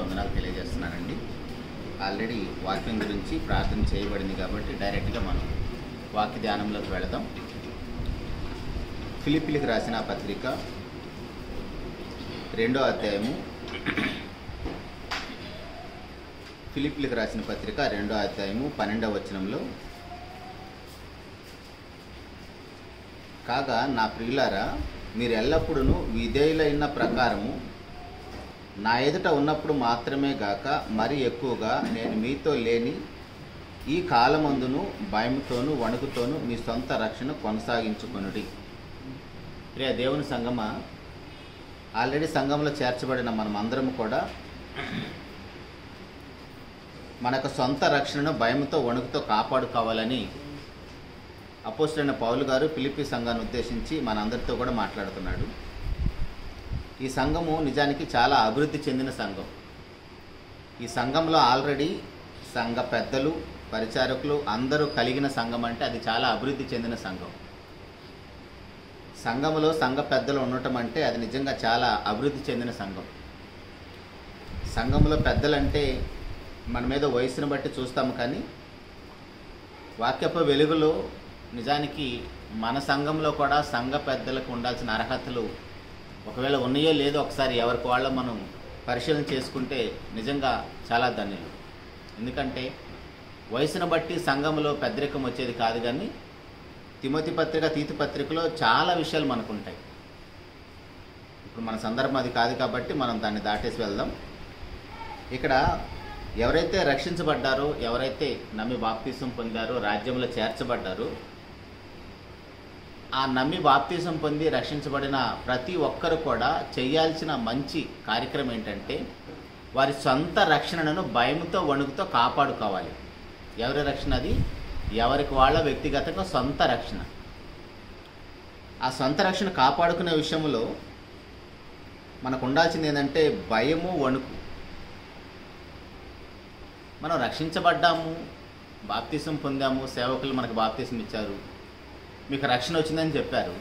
వందనాలు తెలియజేస్తున్నానండి. ఆల్రెడీ వాక్యం గురించి ప్రార్థన చేయబడింది కాబట్టి డైరెక్ట్గా మనం వాక్య ధ్యానంలోకి వెళదాం. ఫిలిప్పీలకు రాసిన పత్రిక 2వ అధ్యాయము ఫిలిప్పీలకు రాసిన పత్రిక 2వ అధ్యాయము 12వ వచనంలో, కాగా నా ప్రియులారా, మీరు ఎల్లప్పుడూ విధేయులైన ప్రకారము నా ఎదుట ఉన్నప్పుడు మాత్రమే గాక మరి ఎక్కువగా నేను మీతో లేని ఈ కాలమందును భయముతోనూ వణుకుతోనూ మీ సొంత రక్షణ కొనసాగించుకొనుడి. ప్రియ దేవుని సంగమా, ఆల్రెడీ సంఘంలో చేర్చబడిన మనమందరం కూడా మనకు సొంత రక్షణను భయముతో వణుకుతో కాపాడుకోవాలని అపోస్తలుడైన పౌలు గారు ఫిలిప్పీ సంఘాన్ని ఉద్దేశించి మనందరితో కూడా మాట్లాడుతున్నాడు. ఈ సంఘము నిజానికి చాలా అభివృద్ధి చెందిన సంఘం. ఈ సంఘంలో ఆల్రెడీ సంఘ పెద్దలు, పరిచారకులు అందరూ కలిగిన సంఘం అంటే అది చాలా అభివృద్ధి చెందిన సంఘం. సంఘములో సంఘ పెద్దలు ఉండటం అంటే అది నిజంగా చాలా అభివృద్ధి చెందిన సంఘం. సంఘంలో పెద్దలంటే మన మీద వయసును బట్టి చూస్తాము, కానీ వాక్యపు వెలుగులో నిజానికి మన సంఘంలో కూడా సంఘ పెద్దలకు ఉండాల్సిన అర్హతలు ఒకవేళ ఉన్నాయో లేదో ఒకసారి ఎవరికి వాళ్ళో మనం పరిశీలన చేసుకుంటే నిజంగా చాలా ధన్యులు. ఎందుకంటే వయసును బట్టి సంఘంలో పెద్దరికం వచ్చేది కాదు, కానీ తిమోతి పత్రిక, తీతు పత్రికలో చాలా విషయాలు మనకు ఉంటాయి. ఇప్పుడు మన సందర్భం అది కాదు కాబట్టి మనం దాన్ని దాటేసి వెళ్దాం. ఇక్కడ ఎవరైతే రక్షించబడ్డారో, ఎవరైతే నమ్మి బాప్తిసం పొందారో, రాజ్యంలో చేర్చబడ్డారో, ఆ నమ్మి బాప్తిసం పొంది రక్షించబడిన ప్రతి ఒక్కరు కూడా చేయాల్సిన మంచి కార్యక్రమం ఏంటంటే వారి సొంత రక్షణను భయంతో వణుకుతో కాపాడుకోవాలి. ఎవరి రక్షణ అది? ఎవరికి వాళ్ళ వ్యక్తిగతంగా సొంత రక్షణ. ఆ సొంత రక్షణ కాపాడుకునే విషయంలో మనకు ఉండాల్సింది ఏంటంటే భయము, వణుకు. మనం రక్షించబడ్డాము, బాప్తిసం పొందాము, సేవకులు మనకు బాప్తిసం ఇచ్చారు, మీకు రక్షణ వచ్చిందని చెప్పారు.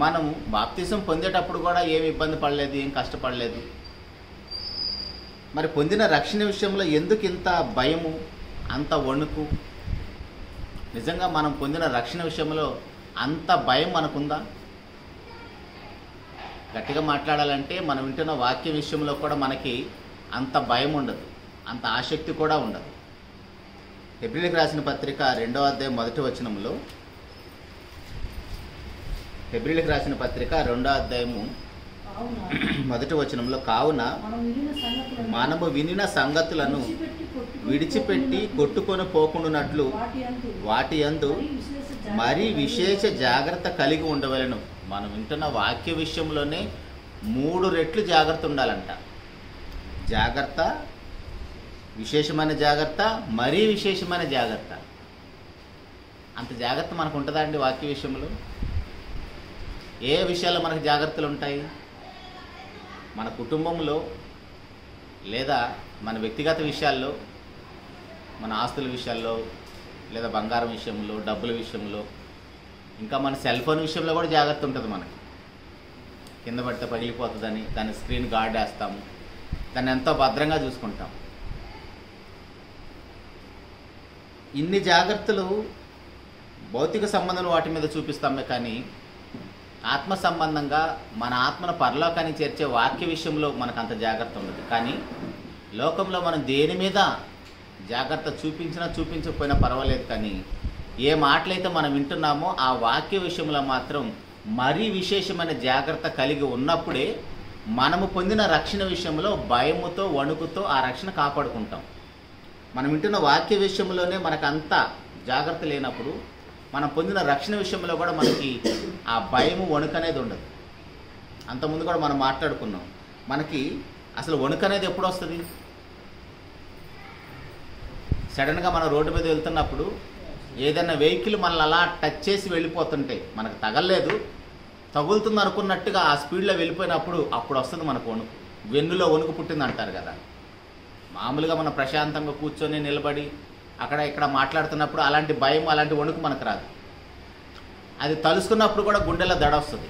మనము బాప్తిసం పొందేటప్పుడు కూడా ఏమి ఇబ్బంది పడలేదు, ఏం కష్టపడలేదు. మరి పొందిన రక్షణ విషయంలో ఎందుకు ఇంత భయము, అంత వణుకు? నిజంగా మనం పొందిన రక్షణ విషయంలో అంత భయం మనకుందా? గట్టిగా మాట్లాడాలంటే మనం వింటున్న వాక్యం విషయంలో కూడా మనకి అంత భయం ఉండదు, అంత ఆసక్తి కూడా ఉండదు. హెబ్రీయులకు రాసిన పత్రిక 2వ అధ్యాయం 1వ వచనంలో, హెబ్రీయులకు రాసిన పత్రిక 2వ అధ్యాయము 1వ వచనంలో, కావున మనము వినిన సంగతులను విడిచిపెట్టి కొట్టుకొని పోకుండానట్లు వాటి యందు మరీ విశేష జాగ్రత్త కలిగి ఉండవలెను. మనం వింటున్న వాక్య విషయంలోనే 3 రెట్లు జాగ్రత్త ఉండాలంట. జాగ్రత్త, విశేషమైన జాగ్రత్త, మరీ విశేషమైన జాగ్రత్త. అంత జాగ్రత్త మనకు ఉంటుందా అండి వాక్య విషయంలో? ఏ విషయాల్లో మనకు జాగ్రత్తలు ఉంటాయి? మన కుటుంబంలో, లేదా మన వ్యక్తిగత విషయాల్లో, మన ఆస్తుల విషయాల్లో, లేదా బంగారం విషయంలో, డబ్బుల విషయంలో, ఇంకా మన సెల్ ఫోన్ విషయంలో కూడా జాగ్రత్త ఉంటుంది. మనకి కింద పడితే పగిలిపోతుందని దాని స్క్రీన్ గార్డ్ వేస్తాము, దాన్ని ఎంతో భద్రంగా చూసుకుంటాం. ఇన్ని జాగ్రత్తలు భౌతిక సంబంధం వాటి మీద చూపిస్తామే, కానీ ఆత్మ సంబంధంగా మన ఆత్మను పరలోకానికి చేర్చే వాక్య విషయంలో మనకు అంత జాగ్రత్త ఉండదు. కానీ లోకంలో మనం దేని మీద జాగ్రత్త చూపించినా చూపించకపోయినా పర్వాలేదు, కానీ ఏ మాటలైతే మనం వింటున్నామో ఆ వాక్య విషయంలో మాత్రం మరీ విశేషమైన జాగ్రత్త కలిగి ఉన్నప్పుడే మనము పొందిన రక్షణ విషయంలో భయముతో, వణుకుతో ఆ రక్షణ కాపాడుకుంటాం. మనం వింటున్న వాక్య విషయంలోనే మనకు అంత జాగ్రత్త లేనప్పుడు మనం పొందిన రక్షణ విషయంలో కూడా మనకి ఆ భయము, వణుకు అనేది ఉండదు. అంతకుముందు కూడా మనం మాట్లాడుకున్నాం, మనకి అసలు వణుకు అనేది ఎప్పుడు వస్తుంది? సడన్గా మనం రోడ్డు మీద వెళ్తున్నప్పుడు ఏదైనా వెహికల్ మనల్ని అలా టచ్ చేసి వెళ్ళిపోతుంటే, మనకు తగలలేదు, తగులుతుంది అనుకున్నట్టుగా ఆ స్పీడ్లో వెళ్ళిపోయినప్పుడు అప్పుడు వస్తుంది మనకు వణుకు. వెన్నులో వణుకు పుట్టింది అంటారు కదా. మామూలుగా మనం ప్రశాంతంగా కూర్చొని నిలబడి అక్కడ ఇక్కడ మాట్లాడుతున్నప్పుడు అలాంటి భయం, అలాంటి వణుకు మనకు రాదు. అది తలుసుకున్నప్పుడు కూడా గుండెలో దడ వస్తుంది.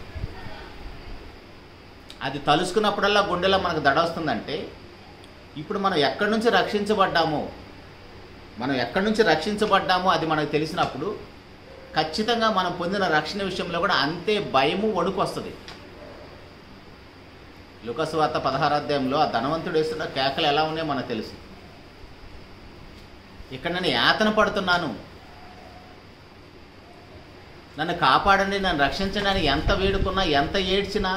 అది తలుసుకున్నప్పుడల్లా గుండెలో మనకు దడ వస్తుందంటే, ఇప్పుడు మనం ఎక్కడి నుంచి రక్షించబడ్డామో అది మనకు తెలిసినప్పుడు ఖచ్చితంగా మనం పొందిన రక్షణ విషయంలో కూడా అంతే భయము, వణుకు వస్తుంది. లూకాసు వార్త 16వ అధ్యాయంలో ఆ ధనవంతుడు వేస్తున్న కేకలు ఎలా ఉన్నాయో మనకు తెలుసు. ఇక్కడ నేను యాతన పడుతున్నాను, నన్ను కాపాడండి, నన్ను రక్షించండి అని ఎంత వేడుకున్నా, ఎంత ఏడ్చినా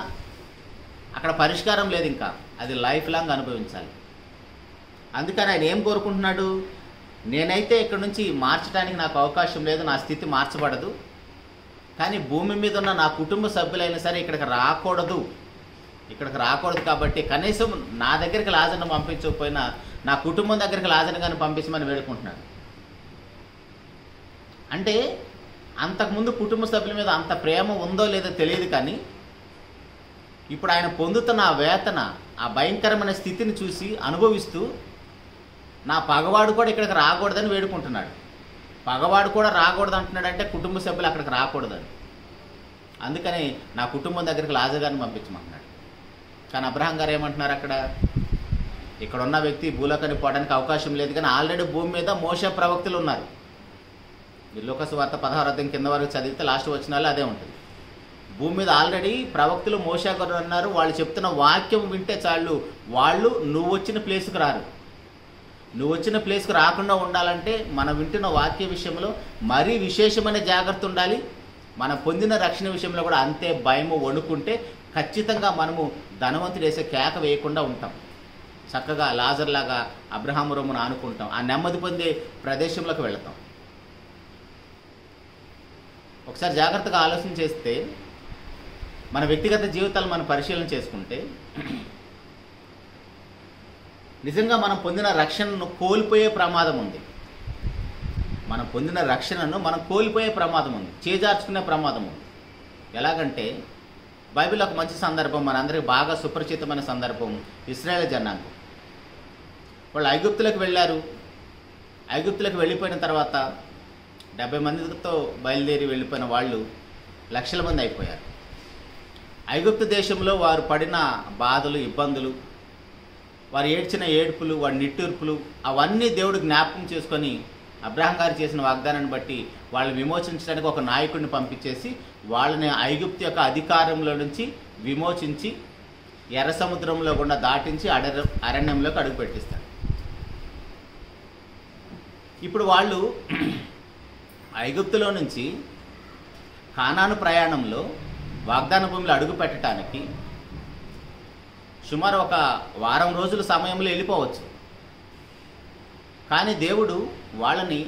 అక్కడ పరిష్కారం లేదు. ఇంకా అది లైఫ్ లాంగ్ అనుభవించాలి. అందుకని ఆయన ఏం కోరుకుంటున్నాడు? నేనైతే ఇక్కడ నుంచి మార్చడానికి నాకు అవకాశం లేదు, నా స్థితి మార్చబడదు, కానీ భూమి మీద ఉన్న నా కుటుంబ సభ్యులైనా సరే ఇక్కడికి రాకూడదు కాబట్టి కనీసం నా దగ్గరికి లాజర్ను పంపించకపోయినా నా కుటుంబం దగ్గరికి లాజర్ని కానీ పంపించమని వేడుకుంటున్నాడు. అంటే అంతకుముందు కుటుంబ సభ్యుల మీద అంత ప్రేమ ఉందో లేదో తెలియదు, కానీ ఇప్పుడు ఆయన పొందుతున్న ఆ వేతన, ఆ భయంకరమైన స్థితిని చూసి అనుభవిస్తూ నా పగవాడు కూడా ఇక్కడికి రాకూడదని వేడుకుంటున్నాడు. పగవాడు కూడా రాకూడదు అంటున్నాడంటే కుటుంబ సభ్యులు అక్కడికి రాకూడదని. అందుకని నా కుటుంబం దగ్గరికి లాజర్ గారిని పంపించమంటున్నాడు. కానీ అబ్రహాం గారు ఏమంటున్నారు? ఇక్కడ ఉన్న వ్యక్తి భూలోకానికి పోవడానికి అవకాశం లేదు, కానీ ఆల్రెడీ భూమి మీద మోషే ప్రవక్తలు ఉన్నారు. లూకాసు వార్త 16వ అధ్యాయం కింద వరకు చదివితే లాస్ట్ వచనాల్లో అదే ఉంటుంది. భూమి మీద ఆల్రెడీ ప్రవక్తలు మోషే గారు అన్నారు. వాళ్ళు చెప్తున్న వాక్యం వింటే చాలు, వాళ్ళు నువ్వు వచ్చిన ప్లేస్కి రారు. నువ్వు వచ్చిన ప్లేస్కి రాకుండా ఉండాలంటే మనం వింటున్న వాక్య విషయంలో మరీ విశేషమైన జాగ్రత్త ఉండాలి. మనం పొందిన రక్షణ విషయంలో కూడా అంతే భయము, వణుకుంటే ఖచ్చితంగా మనము ధనవంతుడు వేసే కేక వేయకుండా ఉంటాం. చక్కగా లాజర్ లాగా అబ్రహాము రొమ్మును ఆనుకుంటాం, ఆ నెమ్మది పొందే ప్రదేశంలోకి వెళతాం. ఒకసారి జాగ్రత్తగా ఆలోచన చేస్తే, మన వ్యక్తిగత జీవితాలు మనం పరిశీలన చేసుకుంటే నిజంగా మనం పొందిన రక్షణను కోల్పోయే ప్రమాదం ఉంది. మనం పొందిన రక్షణను మనం కోల్పోయే ప్రమాదం ఉంది, చేజార్చుకునే ప్రమాదం ఉంది. ఎలాగంటే బైబిల్ ఒక మంచి సందర్భం, మనందరికీ బాగా సుపరిచితమైన సందర్భం. ఇశ్రాయేల్ జనాంగం వాళ్ళు ఐగుప్తులకు వెళ్ళారు. ఐగుప్తులకు వెళ్ళిపోయిన తర్వాత 70 మందితో బయలుదేరి వెళ్ళిపోయిన వాళ్ళు లక్షల మంది అయిపోయారు. ఐగుప్తు దేశంలో వారు పడిన బాధలు, ఇబ్బందులు, వారు ఏడ్చిన ఏడుపులు, వారి నిట్టూర్పులు అవన్నీ దేవుడు జ్ఞాపకం చేసుకొని అబ్రహాం గారు చేసిన వాగ్దానాన్ని బట్టి వాళ్ళని విమోచించడానికి ఒక నాయకుడిని పంపించేసి వాళ్ళని ఐగుప్తు యొక్క అధికారంలో నుంచి విమోచించి ఎర్ర సముద్రంలో గుండా దాటించి అరణ్యంలోకి అడుగు పెట్టిస్తారు. ఇప్పుడు వాళ్ళు ఐగుప్తులో నుంచి కానాను ప్రయాణంలో వాగ్దాన భూమిలో అడుగు పెట్టడానికి సుమారు ఒక వారం రోజుల సమయంలో వెళ్ళిపోవచ్చు. కానీ దేవుడు వాళ్ళని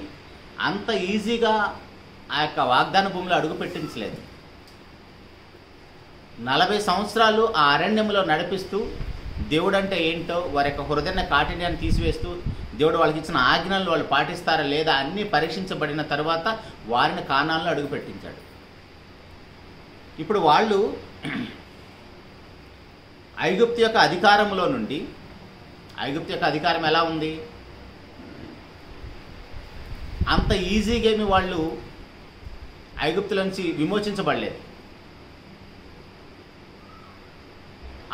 అంత ఈజీగా ఆ యొక్క వాగ్దాన భూమిలో అడుగు పెట్టించలేదు. 40 సంవత్సరాలు ఆ అరణ్యంలో నడిపిస్తూ దేవుడు అంటే ఏంటో, వారి యొక్క హృదయ కాఠిన్యాన్ని తీసివేస్తూ దేవుడు వాళ్ళకి ఇచ్చిన ఆజ్ఞలను వాళ్ళు పాటిస్తారా లేదా అన్నీ పరీక్షించబడిన తర్వాత వారిని కానాన్లో అడుగు పెట్టించాడు. ఇప్పుడు వాళ్ళు ఐగుప్తు యొక్క అధికారంలో నుండి, ఐగుప్తు యొక్క అధికారం ఎలా ఉంది, అంత ఈజీగా ఏమి వాళ్ళు ఐగుప్తుల నుంచి విమోచించబడలేదు.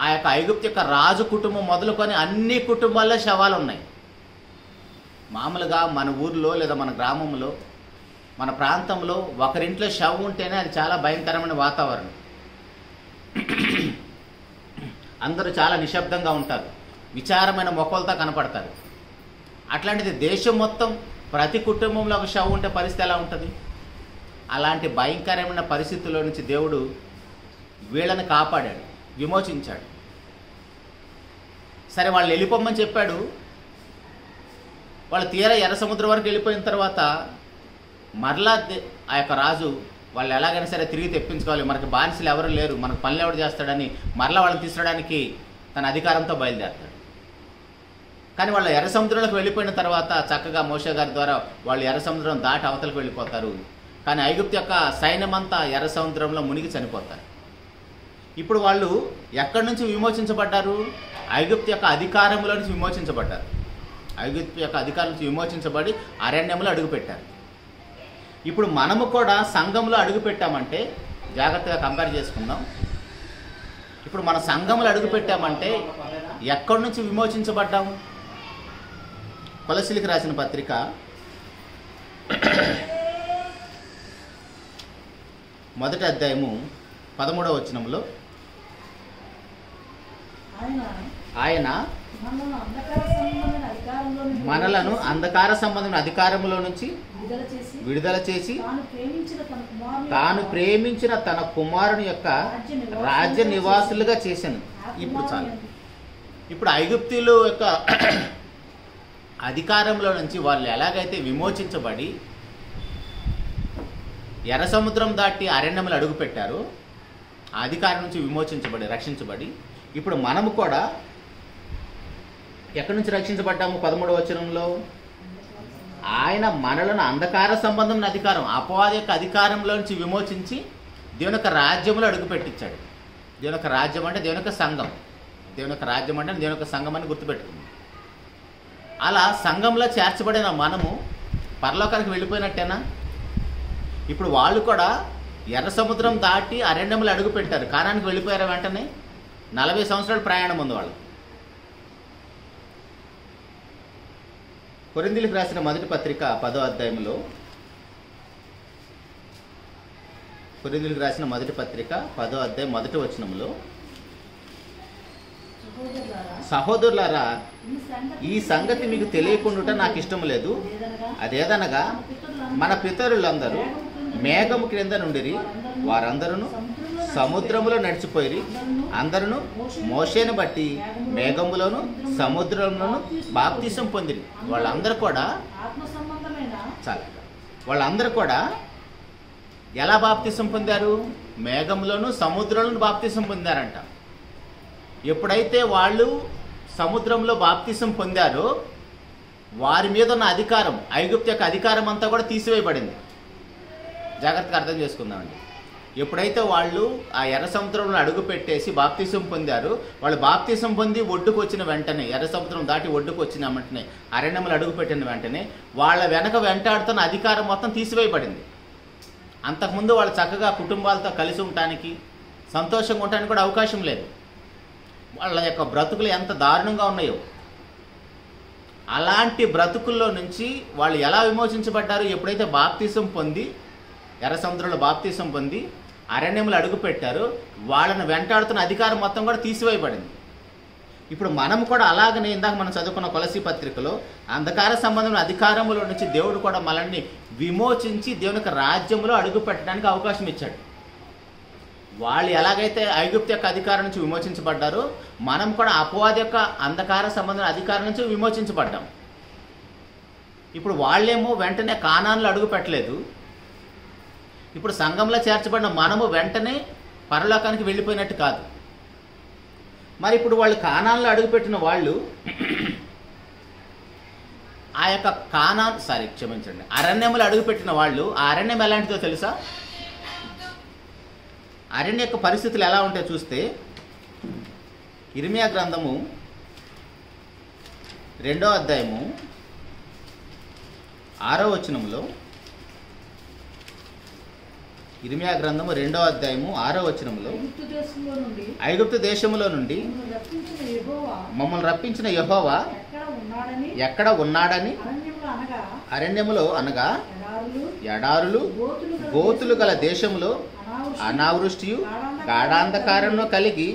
ఆ యొక్క ఐగుప్తు యొక్క రాజు కుటుంబం మొదలుకొని అన్ని కుటుంబాల్లో శవాలు ఉన్నాయి. మామూలుగా మన ఊర్లో లేదా మన గ్రామంలో, మన ప్రాంతంలో ఒకరింట్లో శవం ఉంటేనే అది చాలా భయంకరమైన వాతావరణం. అందరూ చాలా నిశ్శబ్దంగా ఉంటారు, విచారమైన మొక్కలతో కనపడతారు. అట్లాంటిది దేశం మొత్తం ప్రతి కుటుంబంలో ఒక శవం ఉంటే పరిస్థితి ఎలా ఉంటుంది? అలాంటి భయంకరమైన పరిస్థితుల్లో నుంచి దేవుడు వీళ్ళని కాపాడాడు, విమోచించాడు. సరే, వాళ్ళు వెళ్ళిపోమని చెప్పాడు. వాళ్ళు తీరా ఎర్ర సముద్రం వరకు వెళ్ళిపోయిన తర్వాత మరలా ఆ యొక్క రాజు వాళ్ళు ఎలాగైనా సరే తిరిగి తెప్పించుకోవాలి, మనకు బానిసలు ఎవరు లేరు, మనకు పనులు ఎవరు చేస్తాడని మరలా వాళ్ళని తీసుకురావడానికి తన అధికారంతో బయలుదేరతాడు. కానీ వాళ్ళు ఎర్ర సముద్రంలోకి వెళ్ళిపోయిన తర్వాత చక్కగా మోషే గారి ద్వారా వాళ్ళు ఎర్ర సముద్రం దాటి అవతలకు వెళ్ళిపోతారు. కానీ ఐగుప్తు యొక్క సైన్యమంతా ఎర్ర సముద్రంలో మునిగి చనిపోతారు. ఇప్పుడు వాళ్ళు ఎక్కడి నుంచి విమోచించబడ్డారు? ఐగుప్తు యొక్క అధికారంలో నుంచి విమోచించబడ్డారు. ఐగుప్తు యొక్క అధికారం నుంచి విమోచించబడి అరణ్యంలో అడుగుపెట్టారు. ఇప్పుడు మనము కూడా సంఘంలో అడుగు పెట్టామంటే జాగ్రత్తగా కంపేర్ చేసుకుందాం. ఇప్పుడు ఇప్పుడు మన సంఘములు అడుగు పెట్టామంటే ఎక్కడి నుంచి విమోచించబడ్డాము? కొలస్సీలకు రాసిన పత్రిక 1వ అధ్యాయము 13వ వచనంలో ఆయన మనలను అంధకార సంబంధమైన అధికారంలో నుంచి విడుదల చేసి తాను ప్రేమించిన తన కుమారుని యొక్క రాజ్య నివాసులుగా చేశాను. ఇప్పుడు చాలు. ఇప్పుడు ఐగుప్తీయుల యొక్క అధికారంలో నుంచి వాళ్ళు ఎలాగైతే విమోచించబడి ఎర్ర సముద్రం దాటి అరణ్యములు అడుగు పెట్టారో ఆ అధికారం నుంచి విమోచించబడి రక్షించబడి ఇప్పుడు మనము కూడా ఎక్కడి నుంచి రక్షించబడ్డాము? 13వ వచనంలో ఆయన మనలను అంధకార సంబంధం అధికారం, అపవాది యొక్క అధికారంలో నుంచి విమోచించి దేవుని యొక్క రాజ్యంలో అడుగు పెట్టించాడు. దేవుని యొక్క రాజ్యం అంటే దేవుని యొక్క సంఘం, దేవుని యొక్క రాజ్యం అంటే దేవుని యొక్క సంఘం అని గుర్తుపెట్టుకుంది. అలా సంఘంలో చేర్చబడిన మనము పరలోకానికి వెళ్ళిపోయినట్టేనా? ఇప్పుడు వాళ్ళు కూడా ఎర్ర సముద్రం దాటి అరణ్యములు అడుగు పెట్టారు, కానానికి వెళ్ళిపోయారు. వెంటనే 40 సంవత్సరాల ప్రయాణం ఉంది వాళ్ళు. కొరింథీయులకు రాసిన మొదటి పత్రిక 10వ అధ్యాయంలో, కొరింథీయులకు రాసిన మొదటి పత్రిక 10వ అధ్యాయం 1వ వచనంలో, సహోదరులారా ఈ సంగతి మీకు తెలియకుండా నాకు ఇష్టం లేదు. అదేదనగా మన పితరులందరూ మేఘము క్రింద నుండిరి, వారందరూ సముద్రములో నడిచిపోయిరి, అందరూ మోషేను బట్టి మేఘములోను సముద్రంలోను బాప్తిసం పొందిరి. వాళ్ళందరూ కూడా ఎలా బాప్తిసం పొందారు? మేఘంలోను సముద్రంలోను బాప్తిసం పొందారంట. ఎప్పుడైతే వాళ్ళు సముద్రంలో బాప్తిసం పొందారో వారి మీద ఉన్న అధికారం, ఐగుప్తు యొక్క అధికారం అంతా కూడా తీసివేయబడింది. జాగ్రత్తగా అర్థం చేసుకుందామండి. ఎప్పుడైతే వాళ్ళు ఆ ఎర్ర సముద్రంలో అడుగు పెట్టేసి బాప్తిసం పొందారు, వాళ్ళు బాప్తిసం పొంది ఒడ్డుకు వచ్చిన వెంటనే, ఎర్ర సముద్రం దాటి ఒడ్డుకు వచ్చిన వెంటనే, అరణ్యములు అడుగు పెట్టిన వెంటనే వాళ్ళ వెనక వెంటాడుతున్న అధికారం మొత్తం తీసివేయబడింది. అంతకుముందు వాళ్ళు చక్కగా కుటుంబాలతో కలిసి ఉండటానికి, సంతోషంగా ఉండటానికి కూడా అవకాశం లేదు. వాళ్ళ యొక్క బ్రతుకులు ఎంత దారుణంగా ఉన్నాయో, అలాంటి బ్రతుకుల్లో నుంచి వాళ్ళు ఎలా విమోచించబడ్డారు? ఎప్పుడైతే బాప్తిసం పొంది ఎర్ర సముద్రంలో బాప్తిసం పొంది అరణ్యములు అడుగు పెట్టారు, వాళ్ళని వెంటాడుతున్న అధికారం మొత్తం కూడా తీసివేయబడింది. ఇప్పుడు మనం కూడా అలాగనే ఇందాక మనం చదువుకున్న కొలస్సీ పత్రికలో అంధకార సంబంధమైన అధికారంలో నుంచి దేవుడు కూడా మనల్ని విమోచించి దేవుని యొక్క రాజ్యంలో అడుగు పెట్టడానికి అవకాశం ఇచ్చాడు. వాళ్ళు ఎలాగైతే ఐగుప్తు యొక్క అధికారం నుంచి విమోచించబడ్డారో మనం కూడా అపవాది యొక్క అంధకార సంబంధమైన అధికారం నుంచి విమోచించబడ్డాం. ఇప్పుడు వాళ్ళేమో వెంటనే కానాన్లో అడుగు పెట్టలేదు. ఇప్పుడు సంఘంలో చేర్చబడిన మనము వెంటనే పరలోకానికి వెళ్ళిపోయినట్టు కాదు. మరి ఇప్పుడు వాళ్ళు కానాన్లో అడుగుపెట్టిన వాళ్ళు ఆ యొక్క అరణ్యములు అడుగుపెట్టిన వాళ్ళు, ఆ అరణ్యం ఎలాంటిదో తెలుసా? అరణ్య యొక్క పరిస్థితులు ఎలా ఉంటాయో చూస్తే ఇర్మియా గ్రంథము 2వ అధ్యాయము 6వ వచనంలో, ఇర్మియా గ్రంథము 2వ అధ్యాయము 6వ వచనంలో, ఐగుప్తు దేశములో నుండి మమ్మల్ని రప్పించిన యెహోవా ఎక్కడ ఉన్నాడని, అరణ్యములో అనగా ఎడారులు గోతులు గల దేశములో అనావృష్టియు గాఢాంధకారంలో కలిగి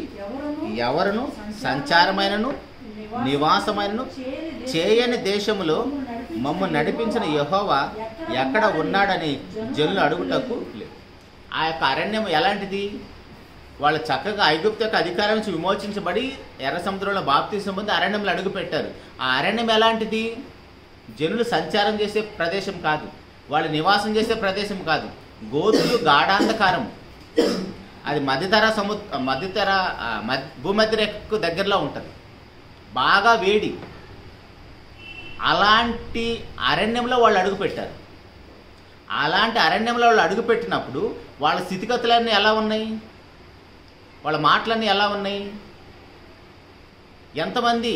ఎవరును సంచారమైనను నివాసమైనను చేయని దేశములో మమ్మల్ని నడిపించిన యెహోవా ఎక్కడ ఉన్నాడని జనులు అడుగుటకు లేదు. ఆ యొక్క అరణ్యం ఎలాంటిది? వాళ్ళు చక్కగా ఐగుప్తు యొక్క అధికారం నుంచి విమోచించబడి ఎర్ర సముద్రంలో బాప్తిసం పొంది అరణ్యంలో అడుగు పెట్టారు. ఆ అరణ్యం ఎలాంటిది? జనులు సంచారం చేసే ప్రదేశం కాదు, వాళ్ళు నివాసం చేసే ప్రదేశం కాదు. గోతులు గాఢాంధకారం. అది భూమధ్యరేఖకు దగ్గరలో ఉంటుంది, బాగా వేడి. అలాంటి అరణ్యంలో వాళ్ళు అడుగు పెట్టారు. అలాంటి అరణ్యంలో వాళ్ళు అడుగుపెట్టినప్పుడు వాళ్ళ స్థితిగతులన్నీ ఎలా ఉన్నాయి? వాళ్ళ మాటలన్నీ ఎలా ఉన్నాయి? ఎంతమంది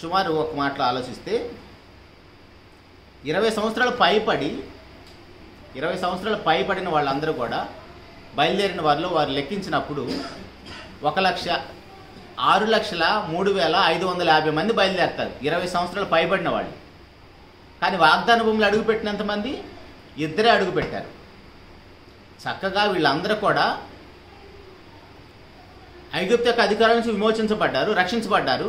సుమారు ఒక మాటలో ఆలోచిస్తే 20 సంవత్సరాలు పైపడిన వాళ్ళందరూ కూడా బయలుదేరిన వారు లెక్కించినప్పుడు 1,06,03,550 మంది బయలుదేరుతారు 20 సంవత్సరాలు పైబడిన వాళ్ళు. కానీ వాగ్దాన భూములు అడుగుపెట్టినంతమంది 2 అడుగుపెట్టారు. చక్కగా వీళ్ళందరూ కూడా ఐగుప్తు యొక్క అధికారం నుంచి విమోచించబడ్డారు, రక్షించబడ్డారు.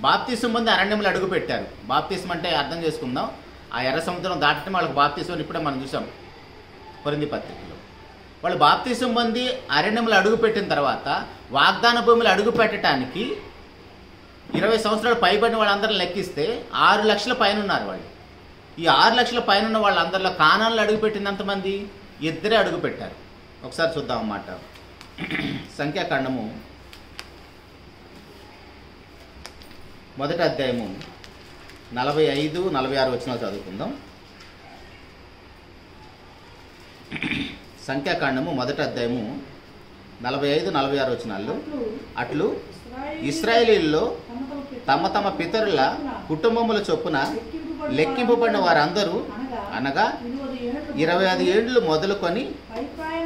బాప్తిసం పొంది అరణ్యంలో అడుగుపెట్టారు. బాప్తిసం అంటే అర్థం చేసుకుందాం, ఆ ఎర్ర సముద్రం దాటడం వాళ్ళకి బాప్తిసం ఇప్పుడే మనం చూసాం కొరింథీ పత్రికలో. వాళ్ళు బాప్తిసం పొంది అరణ్యంలో అడుగుపెట్టిన తర్వాత వాగ్దాన భూములు అడుగు పెట్టడానికి 20 సంవత్సరాలు పైబడిన వాళ్ళందరూ లెక్కిస్తే 6 లక్షల పైన ఉన్నారు వాళ్ళు. ఈ 6 లక్షల పైన ఉన్న వాళ్ళందరిలో కానాన్లో అడుగుపెట్టినంతమంది 2 అడుగుపెట్టారు. ఒకసారి చూద్దాం అన్నమాట. సంఖ్యాకాండము 1వ అధ్యాయము 45, 46 వచనాలు చదువుకుందాం. సంఖ్యాకాండము 1వ అధ్యాయము 45, 46 వచనాల్లో, అట్లు ఇశ్రాయేలీయుల్లో తమ తమ పితరుల కుటుంబముల చొప్పున లెక్కింపబడిన వారందరూ అనగా 25 ఏండ్లు మొదలుకొని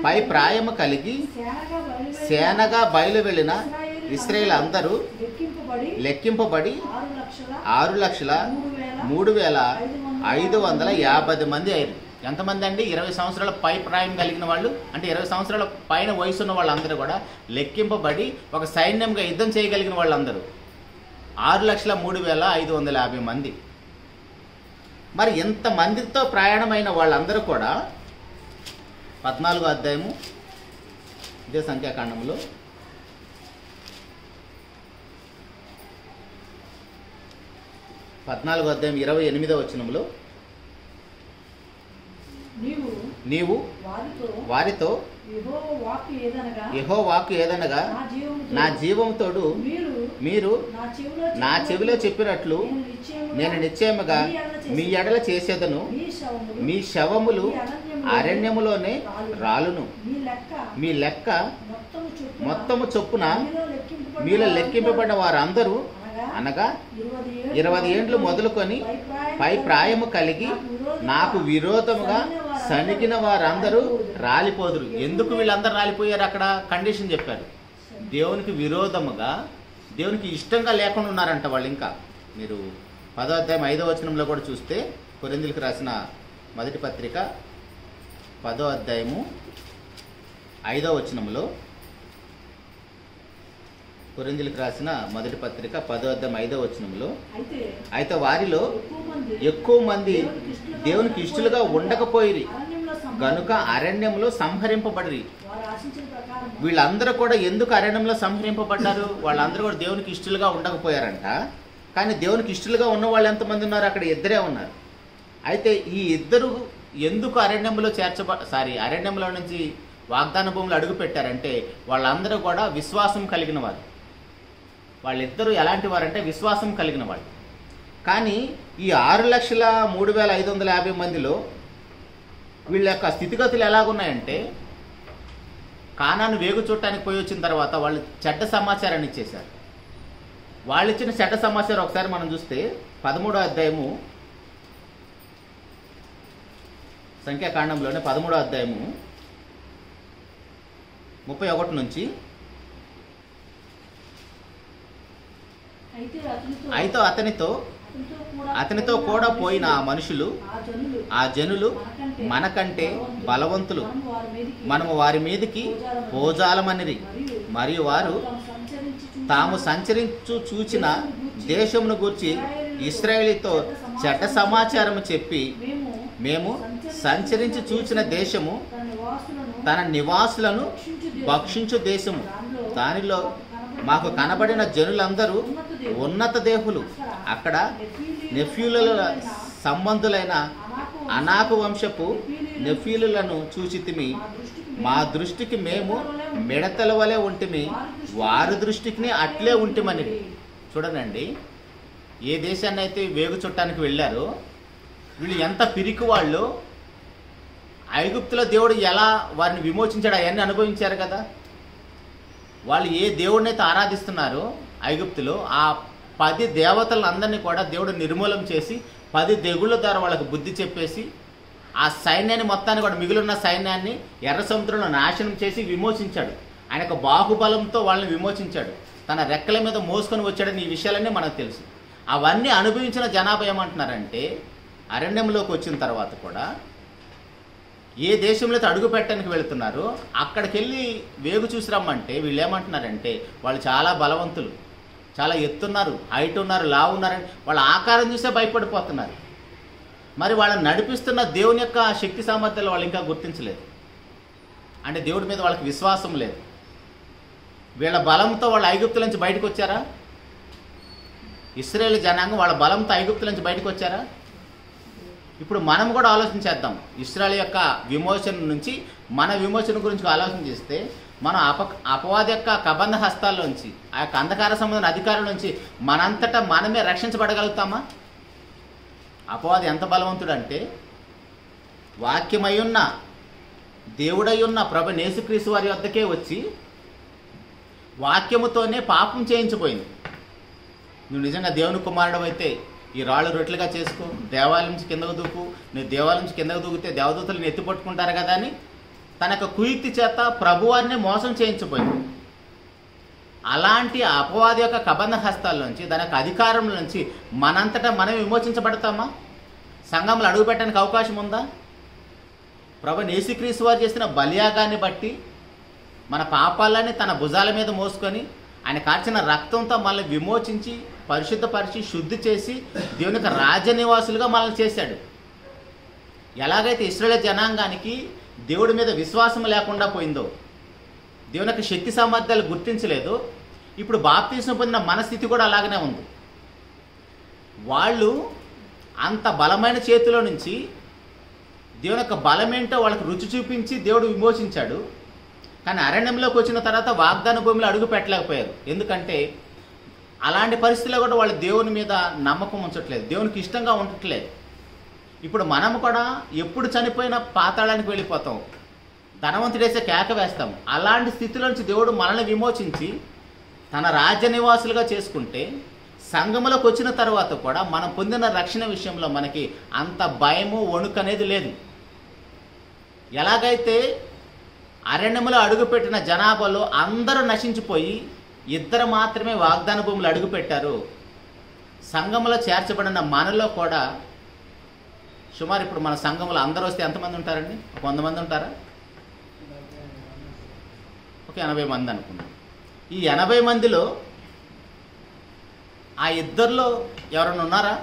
పై ప్రాయము కలిగి సేనగా బయలు వెళ్ళిన ఇశ్రాయేలు అందరూ లెక్కింపబడి 6,03,550 మంది అయ్యారు. ఎంతమంది అండి? 20 సంవత్సరాల పై ప్రాయం కలిగిన వాళ్ళు, అంటే 20 సంవత్సరాల పైన వయసు ఉన్న వాళ్ళందరూ కూడా లెక్కింపబడి ఒక సైన్యంగా యుద్ధం చేయగలిగిన వాళ్ళందరూ 6,03,550 మంది. మరి ఎంతమందితో ప్రయాణమైన వాళ్ళందరూ కూడా 14వ అధ్యాయము ఇదే సంఖ్యాకాండంలో 14వ అధ్యాయం 28వ వచనంలో, నీవు వారితో యెహోవా వాక్కు ఏదనగా నా జీవముతోడు మీరు నా చెవిలో చెప్పినట్లు నేను నిశ్చయముగా మీ ఎడల చేసేదను, మీ శవములు అరణ్యములోనే రాలును, మీ లెక్క మొత్తము చొప్పున మీలో లెక్కింపబడిన వారందరూ అనగా 20 ఏండ్లు మొదలుకొని పై ప్రాయము కలిగి నాకు విరోధముగా సనిగిన వారందరూ రాలిపోదురు. ఎందుకు వీళ్ళందరూ రాలిపోయారు? అక్కడ కండిషన్ చెప్పారు. దేవునికి విరోధముగా, దేవునికి ఇష్టంగా లేకుండా ఉన్నారంట వాళ్ళు. ఇంకా మీరు 10వ అధ్యాయం 5వ వచనంలో కూడా చూస్తే, కొరింథీయులకు రాసిన మొదటి పత్రిక 10వ అధ్యాయము 5వ వచనంలో, కొరింథీయులకు రాసిన మొదటి పత్రిక 10వ అధ్యాయం 5వ వచనంలో, అయితే వారిలో ఎక్కువ మంది దేవునికి ఇష్టలుగా ఉండకపోయిరి గనుక అరణ్యంలో సంహరింపబడిరి. వీళ్ళందరూ కూడా ఎందుకు అరణ్యంలో సంహరింపబడ్డారు? వాళ్ళందరూ కూడా దేవునికి ఇష్టలుగా ఉండకపోయారంట. కానీ దేవునికి ఇష్టలుగా ఉన్న వాళ్ళు ఎంతమంది ఉన్నారు? అక్కడ 2 ఉన్నారు. అయితే ఈ 2 ఎందుకు అరణ్యంలో అరణ్యంలో నుంచి వాగ్దాన భూములు అడుగు పెట్టారంటే, వాళ్ళందరూ కూడా విశ్వాసం కలిగిన వారు. వాళ్ళిద్దరూ ఎలాంటి వారంటే విశ్వాసం కలిగిన వాళ్ళు. కానీ ఈ 6,03,550 మందిలో వీళ్ళ యొక్క స్థితిగతులు ఎలాగున్నాయంటే, కానాను వేగు చూడటానికి పోయి వచ్చిన తర్వాత వాళ్ళు చెడ్డ సమాచారాన్ని ఇచ్చేశారు. వాళ్ళు ఇచ్చిన చెడ్డ సమాచారం ఒకసారి మనం చూస్తే 13వ అధ్యాయము సంఖ్యాకాండంలోనే 13వ అధ్యాయము 31 నుంచి, అయితే అతనితో కూడా పోయిన ఆ మనుషులు, ఆ జనులు మనకంటే బలవంతులు, మనము వారి మీదకి పోజాలమనిరి. మరియు వారు తాము సంచరించు చూచిన దేశమును గూర్చి ఇశ్రాయేలీతో చెడ్డ సమాచారము చెప్పి, మేము సంచరించి చూచిన దేశము తన నివాసులను భక్షించు దేశము, దానిలో మాకు కనబడిన జనులందరూ ఉన్నత దేహులు, అక్కడ నెఫ్యూలుల సంబంధులైన అనాకు వంశపు నెఫ్యూలులను చూచితిమి. మా దృష్టికి మేము మిడతల వలె ఉంటిమి, వారి దృష్టికి అట్లే ఉంటిమని. చూడనండి, ఏ దేశాన్ని అయితే వేగు చుట్టానికి వెళ్ళారో వీళ్ళు ఎంత పిరికి వాళ్ళు. ఐగుప్తులో దేవుడు ఎలా వారిని విమోచించాడు అవన్నీ అనుభవించారు కదా. వాళ్ళు ఏ దేవుడిని అయితే ఆరాధిస్తున్నారో ఐగుప్తులో, ఆ 10 దేవతలను అందరినీ కూడా దేవుడు నిర్మూలం చేసి 10 తెగుళ్ళ ద్వారా వాళ్ళకు బుద్ధి చెప్పేసి ఆ సైన్యాన్ని మొత్తాన్ని కూడా, మిగిలిన సైన్యాన్ని ఎర్ర సముద్రంలో నాశనం చేసి విమోచించాడు. ఆయన యొక్క బాహుబలంతో వాళ్ళని విమోచించాడు, తన రెక్కల మీద మోసుకొని వచ్చాడని ఈ విషయాలన్నీ మనకు తెలుసు. అవన్నీ అనుభవించిన జనాభా ఏమంటున్నారంటే అరణ్యంలోకి వచ్చిన తర్వాత కూడా ఏ దేశంలో అయితే అడుగు పెట్టడానికి వెళుతున్నారో అక్కడికి వెళ్ళి వేగు చూసి రమ్మంటే వీళ్ళు ఏమంటున్నారంటే వాళ్ళు చాలా బలవంతులు, చాలా ఎత్తున్నారు, హైట్ ఉన్నారు, లావు ఉన్నారని వాళ్ళ ఆకారం చూసే భయపడిపోతున్నారు. మరి వాళ్ళని నడిపిస్తున్న దేవుని యొక్క శక్తి సామర్థ్యాలు వాళ్ళు ఇంకా గుర్తించలేదు. అంటే దేవుడి మీద వాళ్ళకి విశ్వాసం లేదు. వీళ్ళ బలంతో వాళ్ళు ఐగుప్తుల నుంచి బయటకు వచ్చారా? ఇశ్రాయేలు జనాంగం వాళ్ళ బలంతో ఐగుప్తుల నుంచి బయటకు వచ్చారా? ఇప్పుడు మనం కూడా ఆలోచించేద్దాం. ఇశ్రాయేలు యొక్క విమోచన నుంచి మన విమోచన గురించి ఆలోచన చేస్తే మనం అపవాది యొక్క కబంధ హస్తాల్లోంచి, ఆ యొక్క అంధకార సంబంధమైన అధికారుల నుంచి మనంతటా మనమే రక్షించబడగలుగుతామా? అపవాది ఎంత బలవంతుడు అంటే వాక్యమయ్యున్న దేవుడై ఉన్న ప్రభు యేసుక్రీస్తు వారి వద్దకే వచ్చి వాక్యముతోనే పాపం చేయించిపోయింది. నువ్వు నిజంగా దేవుని కుమారుడు అయితే ఈ రాళ్ళు రొట్టెలుగా చేసుకో, దేవాలయం నుంచి కిందకు దూకు, నువ్వు దేవాలయం నుంచి కిందకు దూకితే దేవదూతలు ఎత్తి పట్టుకుంటారు కదా అని తన యొక్క కుయుక్తి చేత ప్రభువారిని మోసం చేయించిపోయింది. అలాంటి అపవాది యొక్క కబంధ హస్తాల నుంచి, దాని యొక్క అధికారం నుంచి మనంతటా మనం విమోచించబడతామా? సంఘంలో అడుగు పెట్టడానికి అవకాశం ఉందా? ప్రభు యేసుక్రీస్తు వారు చేసిన బలియాగాన్ని బట్టి మన పాపాలని తన భుజాల మీద మోసుకొని ఆయన కార్చిన రక్తంతో మనల్ని విమోచించి పరిశుద్ధపరిచి శుద్ధి చేసి దేవుని యొక్క రాజ్యనివాసులుగా మనల్ని చేశాడు. ఎలాగైతే ఇశ్రాయేలు జనాంగానికి దేవుడి మీద విశ్వాసం లేకుండా పోయిందో, దేవుని యొక్క శక్తి సామర్థ్యాలు గుర్తించలేదో, ఇప్పుడు బాప్తిస్మం పొందిన మన స్థితి కూడా అలాగనే ఉంది. వాళ్ళు అంత బలమైన చేతిలో నుంచి దేవుని యొక్క బలమేంటో వాళ్ళకి రుచి చూపించి దేవుడు విమోచించాడు. కానీ అరణ్యంలోకి వచ్చిన తర్వాత వాగ్దాన భూమిలో అడుగు పెట్టలేకపోయారు. ఎందుకంటే అలాంటి పరిస్థితుల్లో కూడా వాళ్ళు దేవుని మీద నమ్మకం ఉంచట్లేదు, దేవునికి ఇష్టంగా ఉండట్లేదు. ఇప్పుడు మనం కూడా ఎప్పుడు చనిపోయినా పాతాళానికి వెళ్ళిపోతాం, ధనవంతుడేసే కేక వేస్తాం. అలాంటి స్థితిలో నుంచి దేవుడు మనల్ని విమోచించి తన రాజ్య నివాసులుగా చేసుకుంటే సంఘములోకి వచ్చిన తర్వాత కూడా మనం పొందిన రక్షణ విషయంలో మనకి అంత భయము వణుకు అనేది లేదు. ఎలాగైతే అరణ్యములో అడుగుపెట్టిన జనాభాలో అందరూ నశించిపోయి ఇద్దరు మాత్రమే వాగ్దాన భూములు అడుగుపెట్టారు, సంఘములో చేర్చబడిన మనలో కూడా సుమారు ఇప్పుడు మన సంఘంలో అందరూ వస్తే ఎంతమంది ఉంటారండి? 100 మంది ఉంటారా? ఒక 80 మంది అనుకున్నాం. ఈ 80 మందిలో ఆ ఇద్దరిలో ఎవరైనా ఉన్నారా?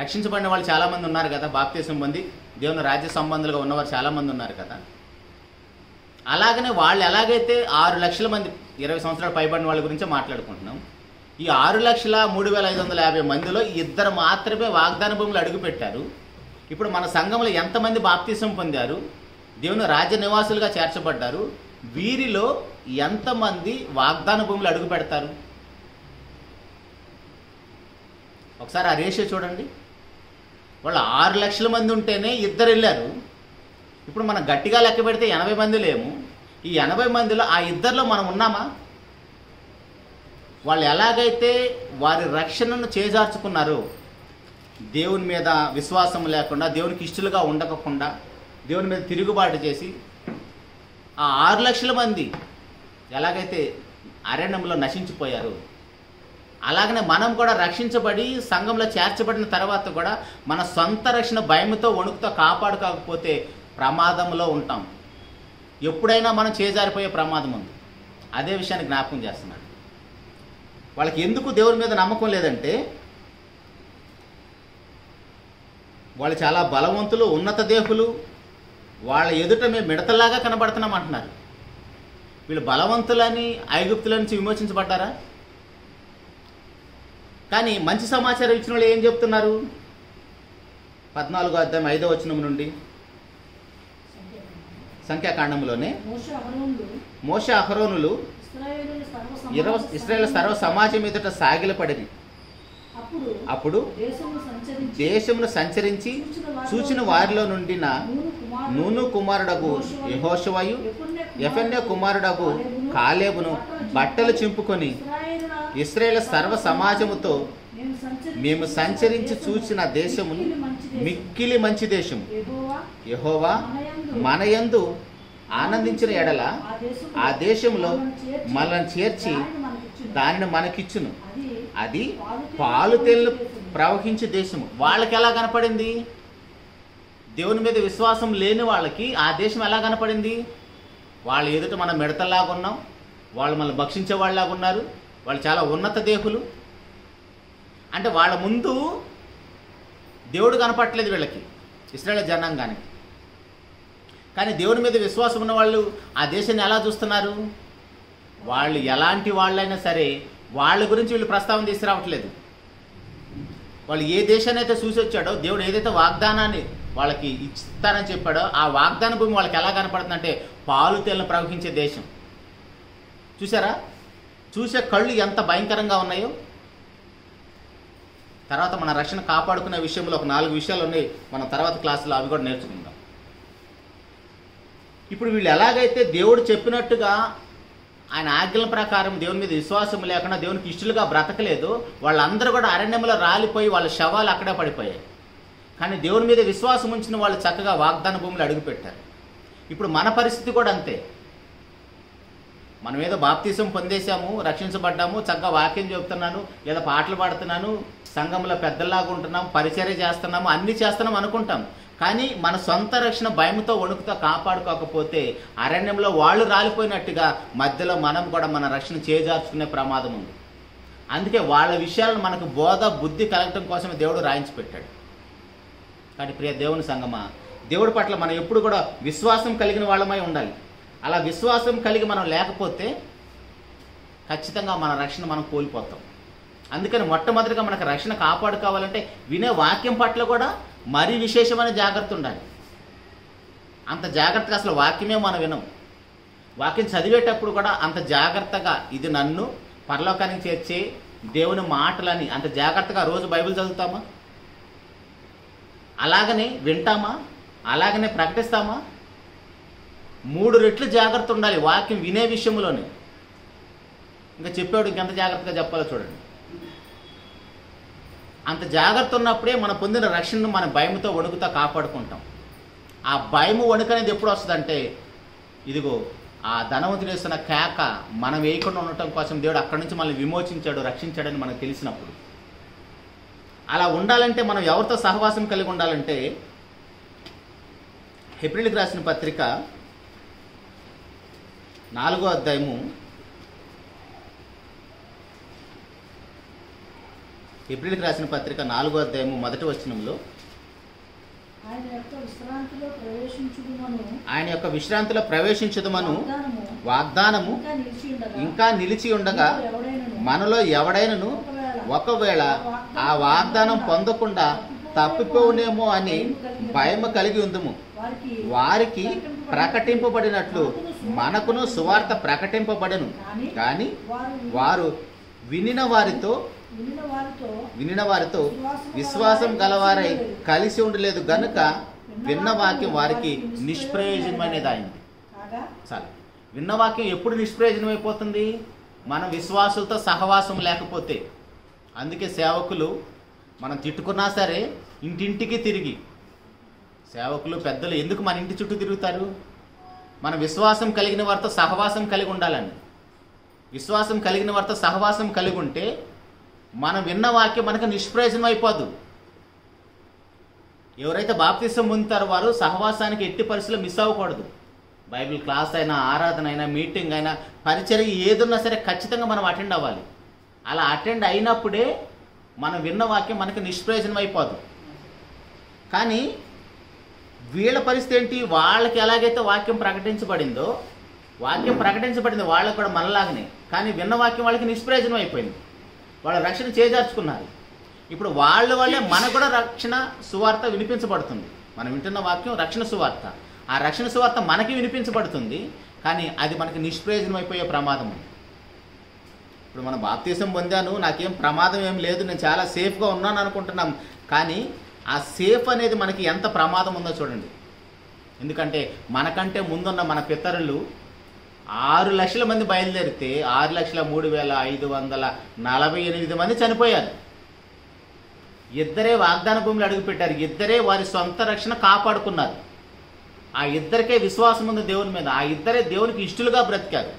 రక్షించబడిన వాళ్ళు చాలామంది ఉన్నారు కదా, బాప్తిస్మం పొంది దేవుని రాజ్య సంబంధులుగా ఉన్నవారు చాలామంది ఉన్నారు కదా. అలాగనే వాళ్ళు ఎలాగైతే 6 లక్షల మంది 20 సంవత్సరాలు పైబడిన వాళ్ళ గురించి మాట్లాడుకుంటున్నాం. ఈ 6,03,550 మందిలో ఇద్దరు మాత్రమే వాగ్దాన భూములు అడుగుపెట్టారు. ఇప్పుడు మన సంఘంలో ఎంతమంది బాప్తిస్మం పొందారు, దేవుని రాజ్య నివాసులుగా చేర్చబడ్డారు? వీరిలో ఎంతమంది వాగ్దాన భూములు అడుగు పెడతారు? ఒకసారి ఆ రేషియో చూడండి. వాళ్ళు 6 లక్షల మంది ఉంటేనే ఇద్దరు వెళ్ళారు. ఇప్పుడు మనం గట్టిగా లెక్క పెడితే 80 మంది లేము. ఈ 80 మందిలో ఆ ఇద్దరిలో మనం ఉన్నామా? వాళ్ళు ఎలాగైతే వారి రక్షణను చేజార్చుకున్నారో, దేవుని మీద విశ్వాసం లేకుండా, దేవునికి ఇష్టలుగా ఉండకుండా, దేవుని మీద తిరుగుబాటు చేసి ఆ 6 లక్షల మంది ఎలాగైతే అరణ్యంలో నశించిపోయారు, అలాగనే మనం కూడా రక్షించబడి సంఘంలో చేర్చబడిన తర్వాత కూడా మన సొంత రక్షణ భయంతో వణుకుతో కాపాడుకోకపోతే ప్రమాదంలో ఉంటాం. ఎప్పుడైనా మనం చేజారిపోయే ప్రమాదం ఉంది. అదే విషయాన్ని జ్ఞాపకం చేస్తున్నాడు. వాళ్ళకి ఎందుకు దేవుని మీద నమ్మకం లేదంటే వాళ్ళు చాలా బలవంతులు, ఉన్నత దేహులు, వాళ్ళ ఎదుట మేము మిడతలాగా కనబడుతున్నాం అంటున్నారు. వీళ్ళు బలవంతులని ఐగుప్తుల నుంచి విమోచించబడ్డారా? కానీ మంచి సమాచారం ఇచ్చిన వాళ్ళు ఏం చెప్తున్నారు? 14వ అధ్యాయం 5వ వచనం నుండి సంఖ్యాకాండంలోనే మోషే అహరోనులు ఇశ్రాయేలు సర్వ సమాజం ఎదుట సాగిలపడిరి. అప్పుడు దేశమును సంచరించి చూచిన వారిలో నుండిన నూను కుమారుడగు యెహోషువయు యెఫెన్నె కుమారుడగు కాలేబును బట్టలు చింపుకొని ఇశ్రాయేలు సర్వ సమాజముతో మేము సంచరించి చూసిన దేశమును మిక్కిలి మంచి దేశము, యెహోవా మనయందు ఆనందించిన ఎడల ఆ దేశంలో మనల్ని చేర్చి దానిని మనకిచ్చును. అది పాలు తేళ్లు ప్రవహించే దేశము. వాళ్ళకి ఎలా కనపడింది? దేవుని మీద విశ్వాసం లేని వాళ్ళకి ఆ దేశం ఎలా కనపడింది? వాళ్ళు ఎదుట మనం మిడతల్లాగా ఉన్నాం, వాళ్ళు మనల్ని భక్షించే వాళ్ళలాగా ఉన్నారు, వాళ్ళు చాలా ఉన్నత దేహులు. అంటే వాళ్ళ ముందు దేవుడు కనపట్లేదు వీళ్ళకి, ఇశ్రాయేలు జనాంగానికి. కానీ దేవుని మీద విశ్వాసం ఉన్న వాళ్ళు ఆ దేశాన్ని ఎలా చూస్తున్నారు? వాళ్ళు ఎలాంటి వాళ్ళైనా సరే వాళ్ళ గురించి వీళ్ళు ప్రస్తావన తీసుకురావట్లేదు. వాళ్ళు ఏ దేశాన్ని అయితే చూసి వచ్చాడో, దేవుడు ఏదైతే వాగ్దానాన్ని వాళ్ళకి ఇస్తానని చెప్పాడో ఆ వాగ్దాన భూమి వాళ్ళకి ఎలా కనపడుతుందంటే పాలు తేళ్లను ప్రవహించే దేశం. చూసారా? చూసే కళ్ళు ఎంత భయంకరంగా ఉన్నాయో. తర్వాత మన రక్షణ కాపాడుకునే విషయంలో ఒక 4 విషయాలు ఉన్నాయి, మనం తర్వాత క్లాసులో అవి కూడా నేర్చుకుందాం. ఇప్పుడు వీళ్ళు ఎలాగైతే దేవుడు చెప్పినట్టుగా ఆయన ఆజ్ఞల ప్రకారం దేవుని మీద విశ్వాసం లేకుండా దేవునికి ఇష్టలుగా బ్రతకలేదు, వాళ్ళందరూ కూడా అరణ్యంలో రాలిపోయి వాళ్ళ శవాలు అక్కడే పడిపోయాయి. కానీ దేవుని మీద విశ్వాసం ఉంచిన వాళ్ళు చక్కగా వాగ్దాన భూమిలో అడుగుపెట్టారు. ఇప్పుడు మన పరిస్థితి కూడా అంతే. మనం ఏదో బాప్తీసం పొందేశాము, రక్షించబడ్డాము, చక్కగా వాక్యం చెబుతున్నాను, లేదా పాటలు పాడుతున్నాను, సంఘంలో పెద్దలాగా ఉంటున్నాం, పరిచర్య చేస్తున్నాము, అన్నీ చేస్తున్నాం అనుకుంటాం. కానీ మన సొంత రక్షణ భయంతో వణుకుతో కాపాడుకోకపోతే అరణ్యంలో వాళ్ళు రాలిపోయినట్టుగా మధ్యలో మనం కూడా మన రక్షణ చేజార్చుకునే ప్రమాదం ఉంది. అందుకే వాళ్ళ విషయాలను మనకు బోధ బుద్ధి కలగటం కోసమే దేవుడు రాయించి పెట్టాడు. కానీ ప్రియ దేవుని సంగమా, దేవుడి పట్ల మనం ఎప్పుడు కూడా విశ్వాసం కలిగిన వాళ్ళమై ఉండాలి. అలా విశ్వాసం కలిగి మనం లేకపోతే ఖచ్చితంగా మన రక్షణ మనం కోల్పోతాం. అందుకని మొట్టమొదటిగా మనకు రక్షణ కాపాడుకోవాలంటే వినే వాక్యం పట్ల కూడా మరీ విశేషమైన జాగ్రత్త ఉండాలి. అంత జాగ్రత్తగా అసలు వాక్యమే మనం వినం. వాక్యం చదివేటప్పుడు కూడా అంత జాగ్రత్తగా ఇది నన్ను పరలోకానికి చేర్చే దేవుని మాటలని అంత జాగ్రత్తగా రోజు బైబిల్ చదువుతామా? అలాగనే వింటామా? అలాగనే ప్రకటిస్తామా? 3 రెట్లు జాగ్రత్త ఉండాలి వాక్యం వినే విషయంలోనే. ఇంకా చెప్పాడు ఇంకెంత జాగ్రత్తగా చెప్పాలో చూడండి. అంత జాగ్రత్త ఉన్నప్పుడే మనం పొందిన రక్షణను మన భయంతో వణుకుతో కాపాడుకుంటాం. ఆ భయము వణుకు అనేది ఎప్పుడు వస్తుందంటే, ఇదిగో ఆ ధనవంతుడు వేస్తున్న కేక మనం వేయకుండా ఉండటం కోసం దేవుడు అక్కడి నుంచి మనల్ని విమోచించాడు, రక్షించాడని మనకు తెలిసినప్పుడు. అలా ఉండాలంటే మనం ఎవరితో సహవాసం కలిగి ఉండాలంటే, హెబ్రీయులకు రాసిన పత్రిక 4వ అధ్యాయము, హెబ్రీయులకు రాసిన పత్రిక 4వ అధ్యాయము 1వ వచనంలో ఆయన యొక్క విశ్రాంతిలో ప్రవేశించుదమను వాగ్దానము ఇంకా నిలిచి ఉండగా మనలో ఎవడైనను ఒకవేళ ఆ వాగ్దానం పొందకుండా తప్పిపోవునేమో అని భయము కలిగి ఉందుము. వారికి ప్రకటింపబడినట్లు మనకును సువార్త ప్రకటింపబడెను, కానీ వారు వినిన వారితో విశ్వాసం గలవారై కలిసి ఉండలేదు గనుక విన్న వాక్యం వారికి నిష్ప్రయోజనమైనది అయింది. చాలు. విన్న వాక్యం ఎప్పుడు నిష్ప్రయోజనం అయిపోతుంది? మనం విశ్వాసులతో సహవాసం లేకపోతే. అందుకే సేవకులు మనం తిట్టుకున్నా సరే ఇంటింటికి తిరిగి, సేవకులు పెద్దలు ఎందుకు మన ఇంటి చుట్టూ తిరుగుతారు? మన విశ్వాసం కలిగిన వారితో సహవాసం కలిగి ఉండాలని. విశ్వాసం కలిగిన వారితో సహవాసం కలిగి ఉంటే మనం విన్న వాక్యం మనకు నిష్ప్రయోజనం అయిపోదు. ఎవరైతే బాప్తిసం పొందుతారో వారు సహవాసానికి ఎట్టి పరిస్థితుల్లో మిస్ అవ్వకూడదు. బైబిల్ క్లాస్ అయినా, ఆరాధన అయినా, మీటింగ్ అయినా, పరిచర్య ఏదున్నా సరే ఖచ్చితంగా మనం అటెండ్ అవ్వాలి. అలా అటెండ్ అయినప్పుడే మనం విన్న వాక్యం మనకు నిష్ప్రయోజనం అయిపోదు. కానీ వీళ్ళ పరిస్థితి ఏంటి? వాళ్ళకి ఎలాగైతే వాక్యం ప్రకటించబడిందో, వాక్యం ప్రకటించబడింది వాళ్ళకి కూడా మనలాగనే, కానీ విన్న వాక్యం వాళ్ళకి నిష్ప్రయోజనం అయిపోయింది. వాళ్ళ రక్షణ చేజార్చుకున్నారు. ఇప్పుడు వాళ్ళ వల్లే మనకు కూడా రక్షణ సువార్త వినిపించబడుతుంది. మనం వింటున్న వాక్యం రక్షణ సువార్త. ఆ రక్షణ సువార్త మనకి వినిపించబడుతుంది, కానీ అది మనకి నిష్ప్రయోజనం అయిపోయే ప్రమాదం ఉంది. ఇప్పుడు మనం బాప్తీసం పొందాను, నాకేం ప్రమాదం ఏం లేదు, నేను చాలా సేఫ్గా ఉన్నాను అనుకుంటున్నాం. కానీ ఆ సేఫ్ అనేది మనకి ఎంత ప్రమాదం ఉందో చూడండి. ఎందుకంటే మనకంటే ముందున్న మన పితరులు 6 లక్షల మంది బయలుదేరితే 6,03,548 మంది చనిపోయారు. ఇద్దరే వాగ్దాన భూమిలో అడుగుపెట్టారు. ఇద్దరే వారి సొంత రక్షణ కాపాడుకున్నారు. ఆ ఇద్దరికే విశ్వాసం ఉంది దేవుని మీద. ఆ ఇద్దరే దేవునికి ఇష్టలుగా బ్రతికారు.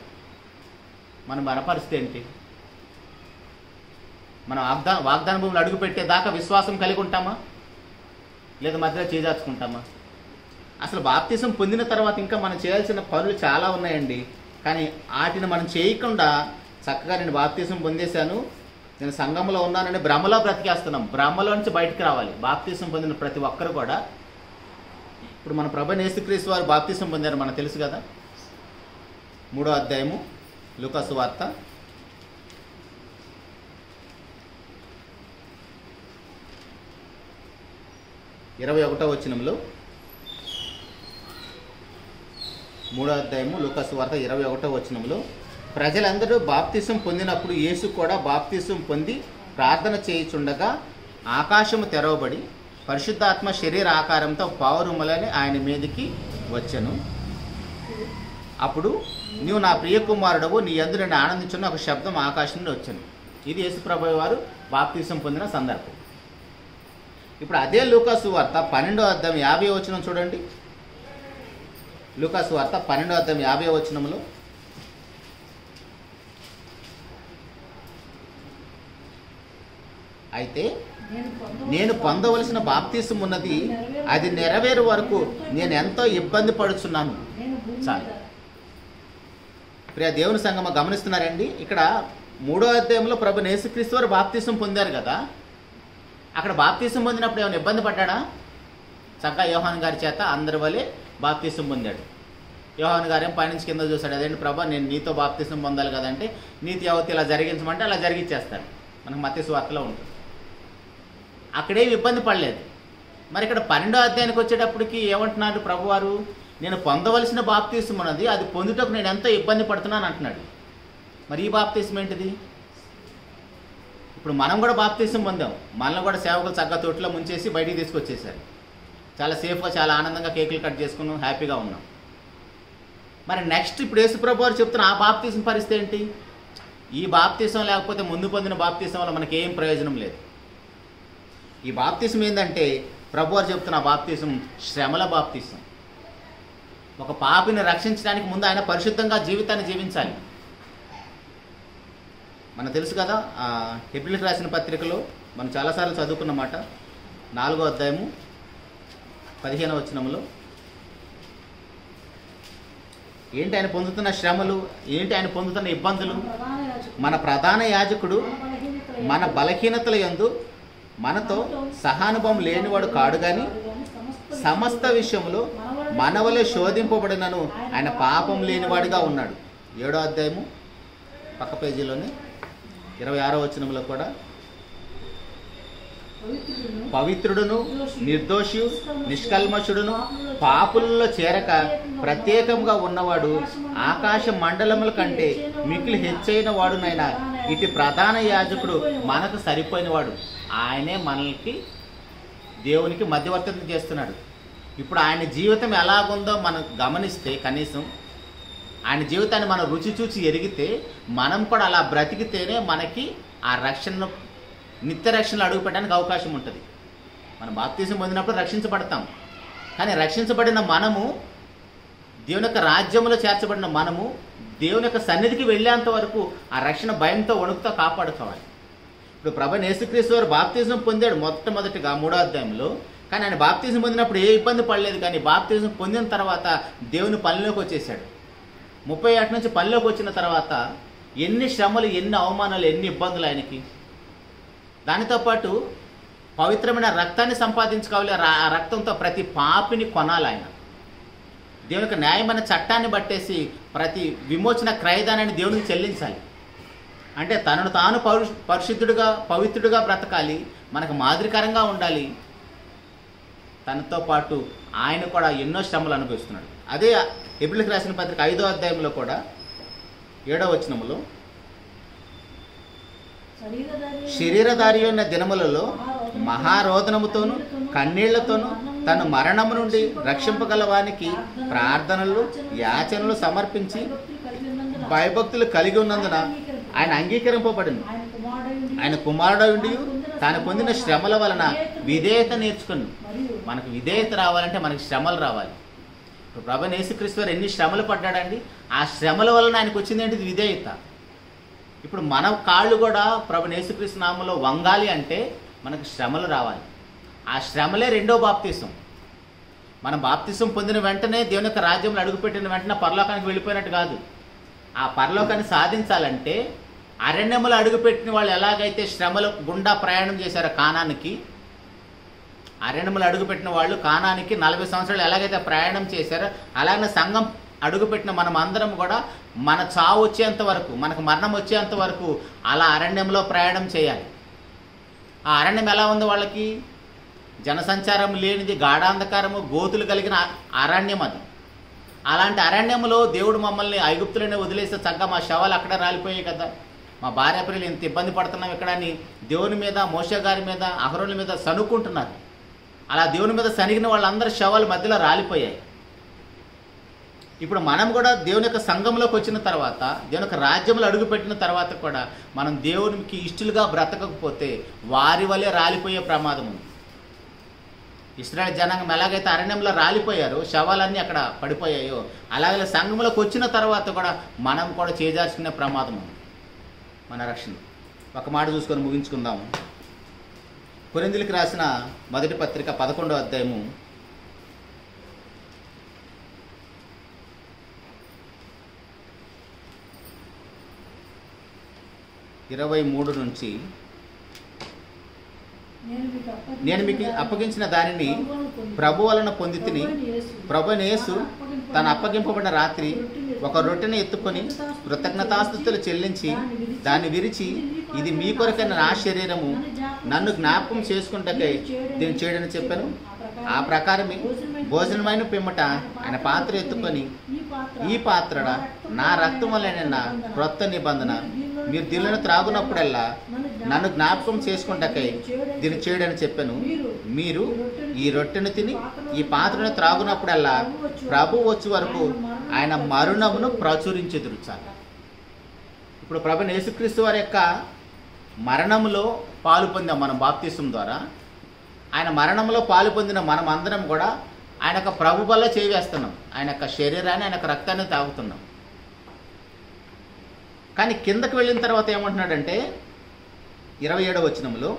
మన పరిస్థితి ఏంటి? మనం వాగ్దాన భూములు అడుగు పెట్టేదాకా విశ్వాసం కలిగి ఉంటామా, లేదా మధ్యలో చేజార్చుకుంటామా? అసలు బాప్తిసం పొందిన తర్వాత ఇంకా మనం చేయాల్సిన పనులు చాలా ఉన్నాయండి. కానీ వాటిని మనం చేయకుండా చక్కగా నేను బాప్తిసం పొందేశాను, నేను సంఘంలో ఉన్నానని భ్రమలో బ్రతికేస్తున్నాం. భ్రమలో నుంచి బయటకు రావాలి. బాప్తిసం పొందిన ప్రతి ఒక్కరు కూడా, ఇప్పుడు మన ప్రభువైన యేసుక్రీస్తు వారు బాప్తిసం పొందారు మనకు తెలుసు కదా. 3వ అధ్యాయము లూకా సువార్త 21వ వచనంలో, 3వ అధ్యాయము లూకా సువార్త 21వ వచనంలో, ప్రజలందరూ బాప్తిసం పొందినప్పుడు యేసు కూడా బాప్తిసం పొంది ప్రార్థన చేయుచుండగా ఆకాశము తెరవబడి పరిశుద్ధాత్మ శరీర ఆకారంతో పావురుమలని ఆయన మీదకి వచ్చెను. అప్పుడు నీవు నా ప్రియ కుమారుడవు, నీ యందు నేను ఆనందించున్న ఒక శబ్దం ఆకాశం నుండి వచ్చాను. ఇది యేసు ప్రభువు వారు బాప్తిసం పొందిన సందర్భం. ఇప్పుడు అదే లూకా సువార్త 12వ అధ్యాయం 50వ వచనం చూడండి. లూకా సువార్త 12వ అధ్యాయం 50వ వచనంలో, అయితే నేను పొందవలసిన బాప్తిసం ఉన్నది, అది నెరవేరు వరకు నేను ఎంతో ఇబ్బంది పడుచున్నాను. చాలు ప్రియ దేవుని సంగమ, గమనిస్తున్నారండి. ఇక్కడ 3వ అధ్యాయంలో ప్రభువైన యేసుక్రీస్తు వారు బాప్తిసం పొందారు కదా. అక్కడ బాప్తిసం పొందినప్పుడు ఏమైనా ఇబ్బంది పడ్డాడా? చక్కగా యోహాను గారి చేత అందరి వలె బాప్తిసం పొందాడు. యోహాను గారేం పైనుంచి కింద చూశాడు, అదేంటి ప్రభా నేను నీతో బాప్తిసం పొందాలి కదంటే, నీతి యావత్తు ఇలా జరిగించమంటే అలా జరిగించేస్తాడు. మనకు మత్తయి సువార్తలో ఉంటుంది. అక్కడేమి ఇబ్బంది పడలేదు. మరి ఇక్కడ 12వ అధ్యాయానికి వచ్చేటప్పటికి ఏమంటున్నాడు ప్రభువారు? నేను పొందవలసిన బాప్తిసం ఉన్నది, అది పొందుటకు నేను ఎంతో ఇబ్బంది పడుతున్నాను అంటున్నాడు. మరి ఈ బాప్తిసం ఏంటిది? ఇప్పుడు మనం కూడా బాప్తిసం పొందాం. మనల్ని కూడా సేవకులు చక్కగా తోటలో ముంచేసి బయటికి తీసుకొచ్చేసారు. చాలా సేఫ్గా, చాలా ఆనందంగా కేకులు కట్ చేసుకున్నాం, హ్యాపీగా ఉన్నాం. మరి నెక్స్ట్ ఇప్పుడు యేసు ప్రభు వారు చెప్తున్న ఆ బాప్తిసం పరిస్థితి ఏంటి? ఈ బాప్తిసం లేకపోతే ముందు పొందిన బాప్తిసం వల్ల మనకి ఏం ప్రయోజనం లేదు. ఈ బాప్తిసం ఏంటంటే ప్రభు వారు చెప్తున్న బాప్తిసం శ్రమల బాప్తిసం. ఒక పాపిని రక్షించడానికి ముందు ఆయన పరిశుద్ధంగా జీవితాన్ని జీవించాలి. మనకు తెలుసు కదా, హెబ్రీయులకు రాసిన పత్రికలో మనం చాలాసార్లు చదువుకున్నమాట. 4వ అధ్యాయము 15వ వచనంలో ఏంటి ఆయన పొందుతున్న శ్రమలు, ఏంటి ఆయన పొందుతున్న ఇబ్బందులు? మన ప్రధాన యాజకుడు మన బలహీనతల యందు మనతో సహానుభవం లేనివాడు కాడు, కానీ సమస్త విషయంలో మనవలే శోధింపబడినను ఆయన పాపం లేనివాడిగా ఉన్నాడు. 7వ అధ్యాయము పక్క పేజీలోనే 26వ వచనంలో కూడా, పవిత్రుడును నిర్దోషి నిష్కల్మషుడును పాపులలో చేరక ప్రత్యేకంగా ఉన్నవాడు ఆకాశ మండలముల కంటే మిక్కిలి హెచ్చైన వాడునైనా ఇటు ప్రధాన యాజకుడు మనకు సరిపోయినవాడు. ఆయనే మనకి దేవునికి మధ్యవర్తిత్వం చేస్తున్నాడు. ఇప్పుడు ఆయన జీవితం ఎలాగుందో మనం గమనిస్తే, కనీసం ఆయన జీవితాన్ని మనం రుచి చూచి ఎరిగితే, మనం కూడా అలా బ్రతికితేనే మనకి ఆ రక్షణ, నిత్య రక్షణలో అడుగు పెట్టడానికి అవకాశం ఉంటుంది. మనం బాప్తిసం పొందినప్పుడు రక్షించబడతాం. కానీ రక్షించబడిన మనము, దేవుని యొక్క రాజ్యంలో చేర్చబడిన మనము దేవుని యొక్క సన్నిధికి వెళ్ళేంత వరకు ఆ రక్షణ భయంతో వణుకుతో కాపాడుకోవాలి. ఇప్పుడు ప్రభువైన యేసుక్రీస్తు వారు బాప్తిజం పొందాడు మొట్టమొదటిగా 3వ అధ్యాయంలో. కానీ ఆయన బాప్తిజం పొందినప్పుడు ఏ ఇబ్బంది పడలేదు. కానీ బాప్తిజం పొందిన తర్వాత దేవుని పనిలోకి వచ్చేసాడు. 30 ఏళ్ళ నుంచి పనిలోకి వచ్చిన తర్వాత ఎన్ని శ్రమలు, ఎన్ని అవమానాలు, ఎన్ని ఇబ్బందులు ఆయనకి. దానితో పాటు పవిత్రమైన రక్తాన్ని సంపాదించుకోవాలి. ఆ రక్తంతో ప్రతి పాపిని కొనాలి ఆయన. దేవుని యొక్క న్యాయమైన చట్టాన్ని బట్టేసి ప్రతి విమోచన క్రయదానాన్ని దేవునికి చెల్లించాలి. అంటే తనను తాను పరిశుద్ధుడుగా, పవిత్రుడుగా బ్రతకాలి, మనకు మాదిరికరంగా ఉండాలి. తనతో పాటు ఆయన కూడా ఎన్నో శ్రమలు అనుభవిస్తున్నాడు. అదే హెబ్రీయులకు రాసిన పత్రిక 5వ అధ్యాయంలో కూడా 7వ వచనంలో, శరీరధారి అయిన దినములలో మహారోదనముతోను కన్నీళ్లతోనూ తన మరణము నుండి రక్షింపగలవానికి ప్రార్థనలు, యాచనలు సమర్పించి భయభక్తులు కలిగి ఉన్నందున ఆయన అంగీకరింపబడింది. ఆయన కుమారుడు తాను పొందిన శ్రమల వలన విధేయత నేర్చుకుని, మనకు విధేయత రావాలంటే మనకి శ్రమలు రావాలి. ప్రభువైన యేసుక్రీస్తు వారు ఎన్ని శ్రమలు పడ్డాడండి. ఆ శ్రమల వలన ఆయనకు వచ్చింది ఏంటిది? విధేయత. ఇప్పుడు మన కాళ్ళు కూడా ప్రభువైన యేసుక్రీస్తు నామములో వంగాలి అంటే మనకు శ్రమలు రావాలి. ఆ శ్రమలే రెండో బాప్తీసం. మనం బాప్తీసం పొందిన వెంటనే దేవుని యొక్క రాజ్యంలో అడుగుపెట్టిన వెంటనే పరలోకానికి వెళ్ళిపోయినట్టు కాదు. ఆ పరలోకాన్ని సాధించాలంటే అరణ్యములో అడుగుపెట్టిన వాళ్ళు ఎలాగైతే శ్రమల గుండా ప్రయాణం చేశారో కానానికి, అరణ్యములు అడుగుపెట్టిన వాళ్ళు కానానికి 40 సంవత్సరాలు ఎలాగైతే ప్రయాణం చేశారో అలాగే సంఘం అడుగుపెట్టిన మనం అందరం కూడా మన చావు వచ్చేంత వరకు, మనకు మరణం వచ్చేంత వరకు అలా అరణ్యంలో ప్రయాణం చేయాలి. ఆ అరణ్యం ఎలా ఉంది? వాళ్ళకి జనసంచారం లేనిది, గాఢాంధకారము, గోతులు కలిగిన అరణ్యం అది. అలాంటి అరణ్యంలో దేవుడు మమ్మల్ని ఐగుప్తులనే వదిలేస్తే చక్కగా మా శవాలు అక్కడే రాలిపోయాయి కదా, మా భార్య పిల్లలు ఇంత ఇబ్బంది పడుతున్నాం ఇక్కడ అని దేవుని మీద, మోషే గారి మీద, అహరోనుల మీద సనుక్కుంటున్నారు. అలా దేవుని మీద సనిగిన వాళ్ళందరూ శవాలు మధ్యలో రాలిపోయాయి. ఇప్పుడు మనం కూడా దేవుని యొక్క సంఘంలోకి వచ్చిన తర్వాత, దేవుని యొక్క రాజ్యంలో అడుగుపెట్టిన తర్వాత కూడా మనం దేవునికి ఇష్టలుగా బ్రతకకపోతే వారి వల్లే రాలిపోయే ప్రమాదం ఉంది. ఇశ్రాయేలు జనాంగం ఎలాగైతే అరణ్యంలో రాలిపోయారో, శవాలన్నీ అక్కడ పడిపోయాయో, అలాగే సంఘంలోకి వచ్చిన తర్వాత కూడా మనం కూడా చేజార్చుకునే ప్రమాదం ఉంది. మన రక్షణ ఒక మాట చూసుకొని ముగించుకుందాము. కొరింథీయులకు రాసిన మొదటి పత్రిక 11వ అధ్యాయము 23 నుంచి, నేను మీకు అప్పగించిన దానిని ప్రభు వలన పొందితిని. ప్రభువైన యేసు తను అప్పగింపబడిన రాత్రి ఒక రొట్టెని ఎత్తుకొని కృతజ్ఞతాస్తుతులు చెల్లించి దాన్ని విరిచి, ఇది మీ కొరకైన నా శరీరము, నన్ను జ్ఞాపకం చేసుకుంటకై దీన్ని చేయడని చెప్పాను. ఆ ప్రకారమే భోజనమైన పిమ్మట ఆయన పాత్ర ఎత్తుకొని, ఈ పాత్రడ నా రక్తం వలన క్రొత్త నిబంధన, మీరు దీనిని త్రాగునప్పుడల్లా నన్ను జ్ఞాపకం చేసుకుంటకై దీన్ని చేయడని చెప్పాను. మీరు ఈ రొట్టెను తిని ఈ పాత్రను త్రాగునప్పుడల్లా ప్రభు వచ్చే వరకు ఆయన మరణమును ప్రచురించెదరు. చాలు. ఇప్పుడు ప్రభువైన యేసుక్రీస్తు వారి యొక్క మరణంలో పాలు పొందాం మనం బాప్తిసం ద్వారా. ఆయన మరణంలో పాలు పొందిన మనం అందరం కూడా ఆయన యొక్క ప్రభు వల్ల చేవేస్తున్నాం. ఆయన యొక్క శరీరాన్ని, ఆయన యొక్క రక్తాన్ని తాగుతున్నాం. కానీ కిందకు వెళ్ళిన తర్వాత ఏమంటున్నాడంటే 27వ వచనంలో,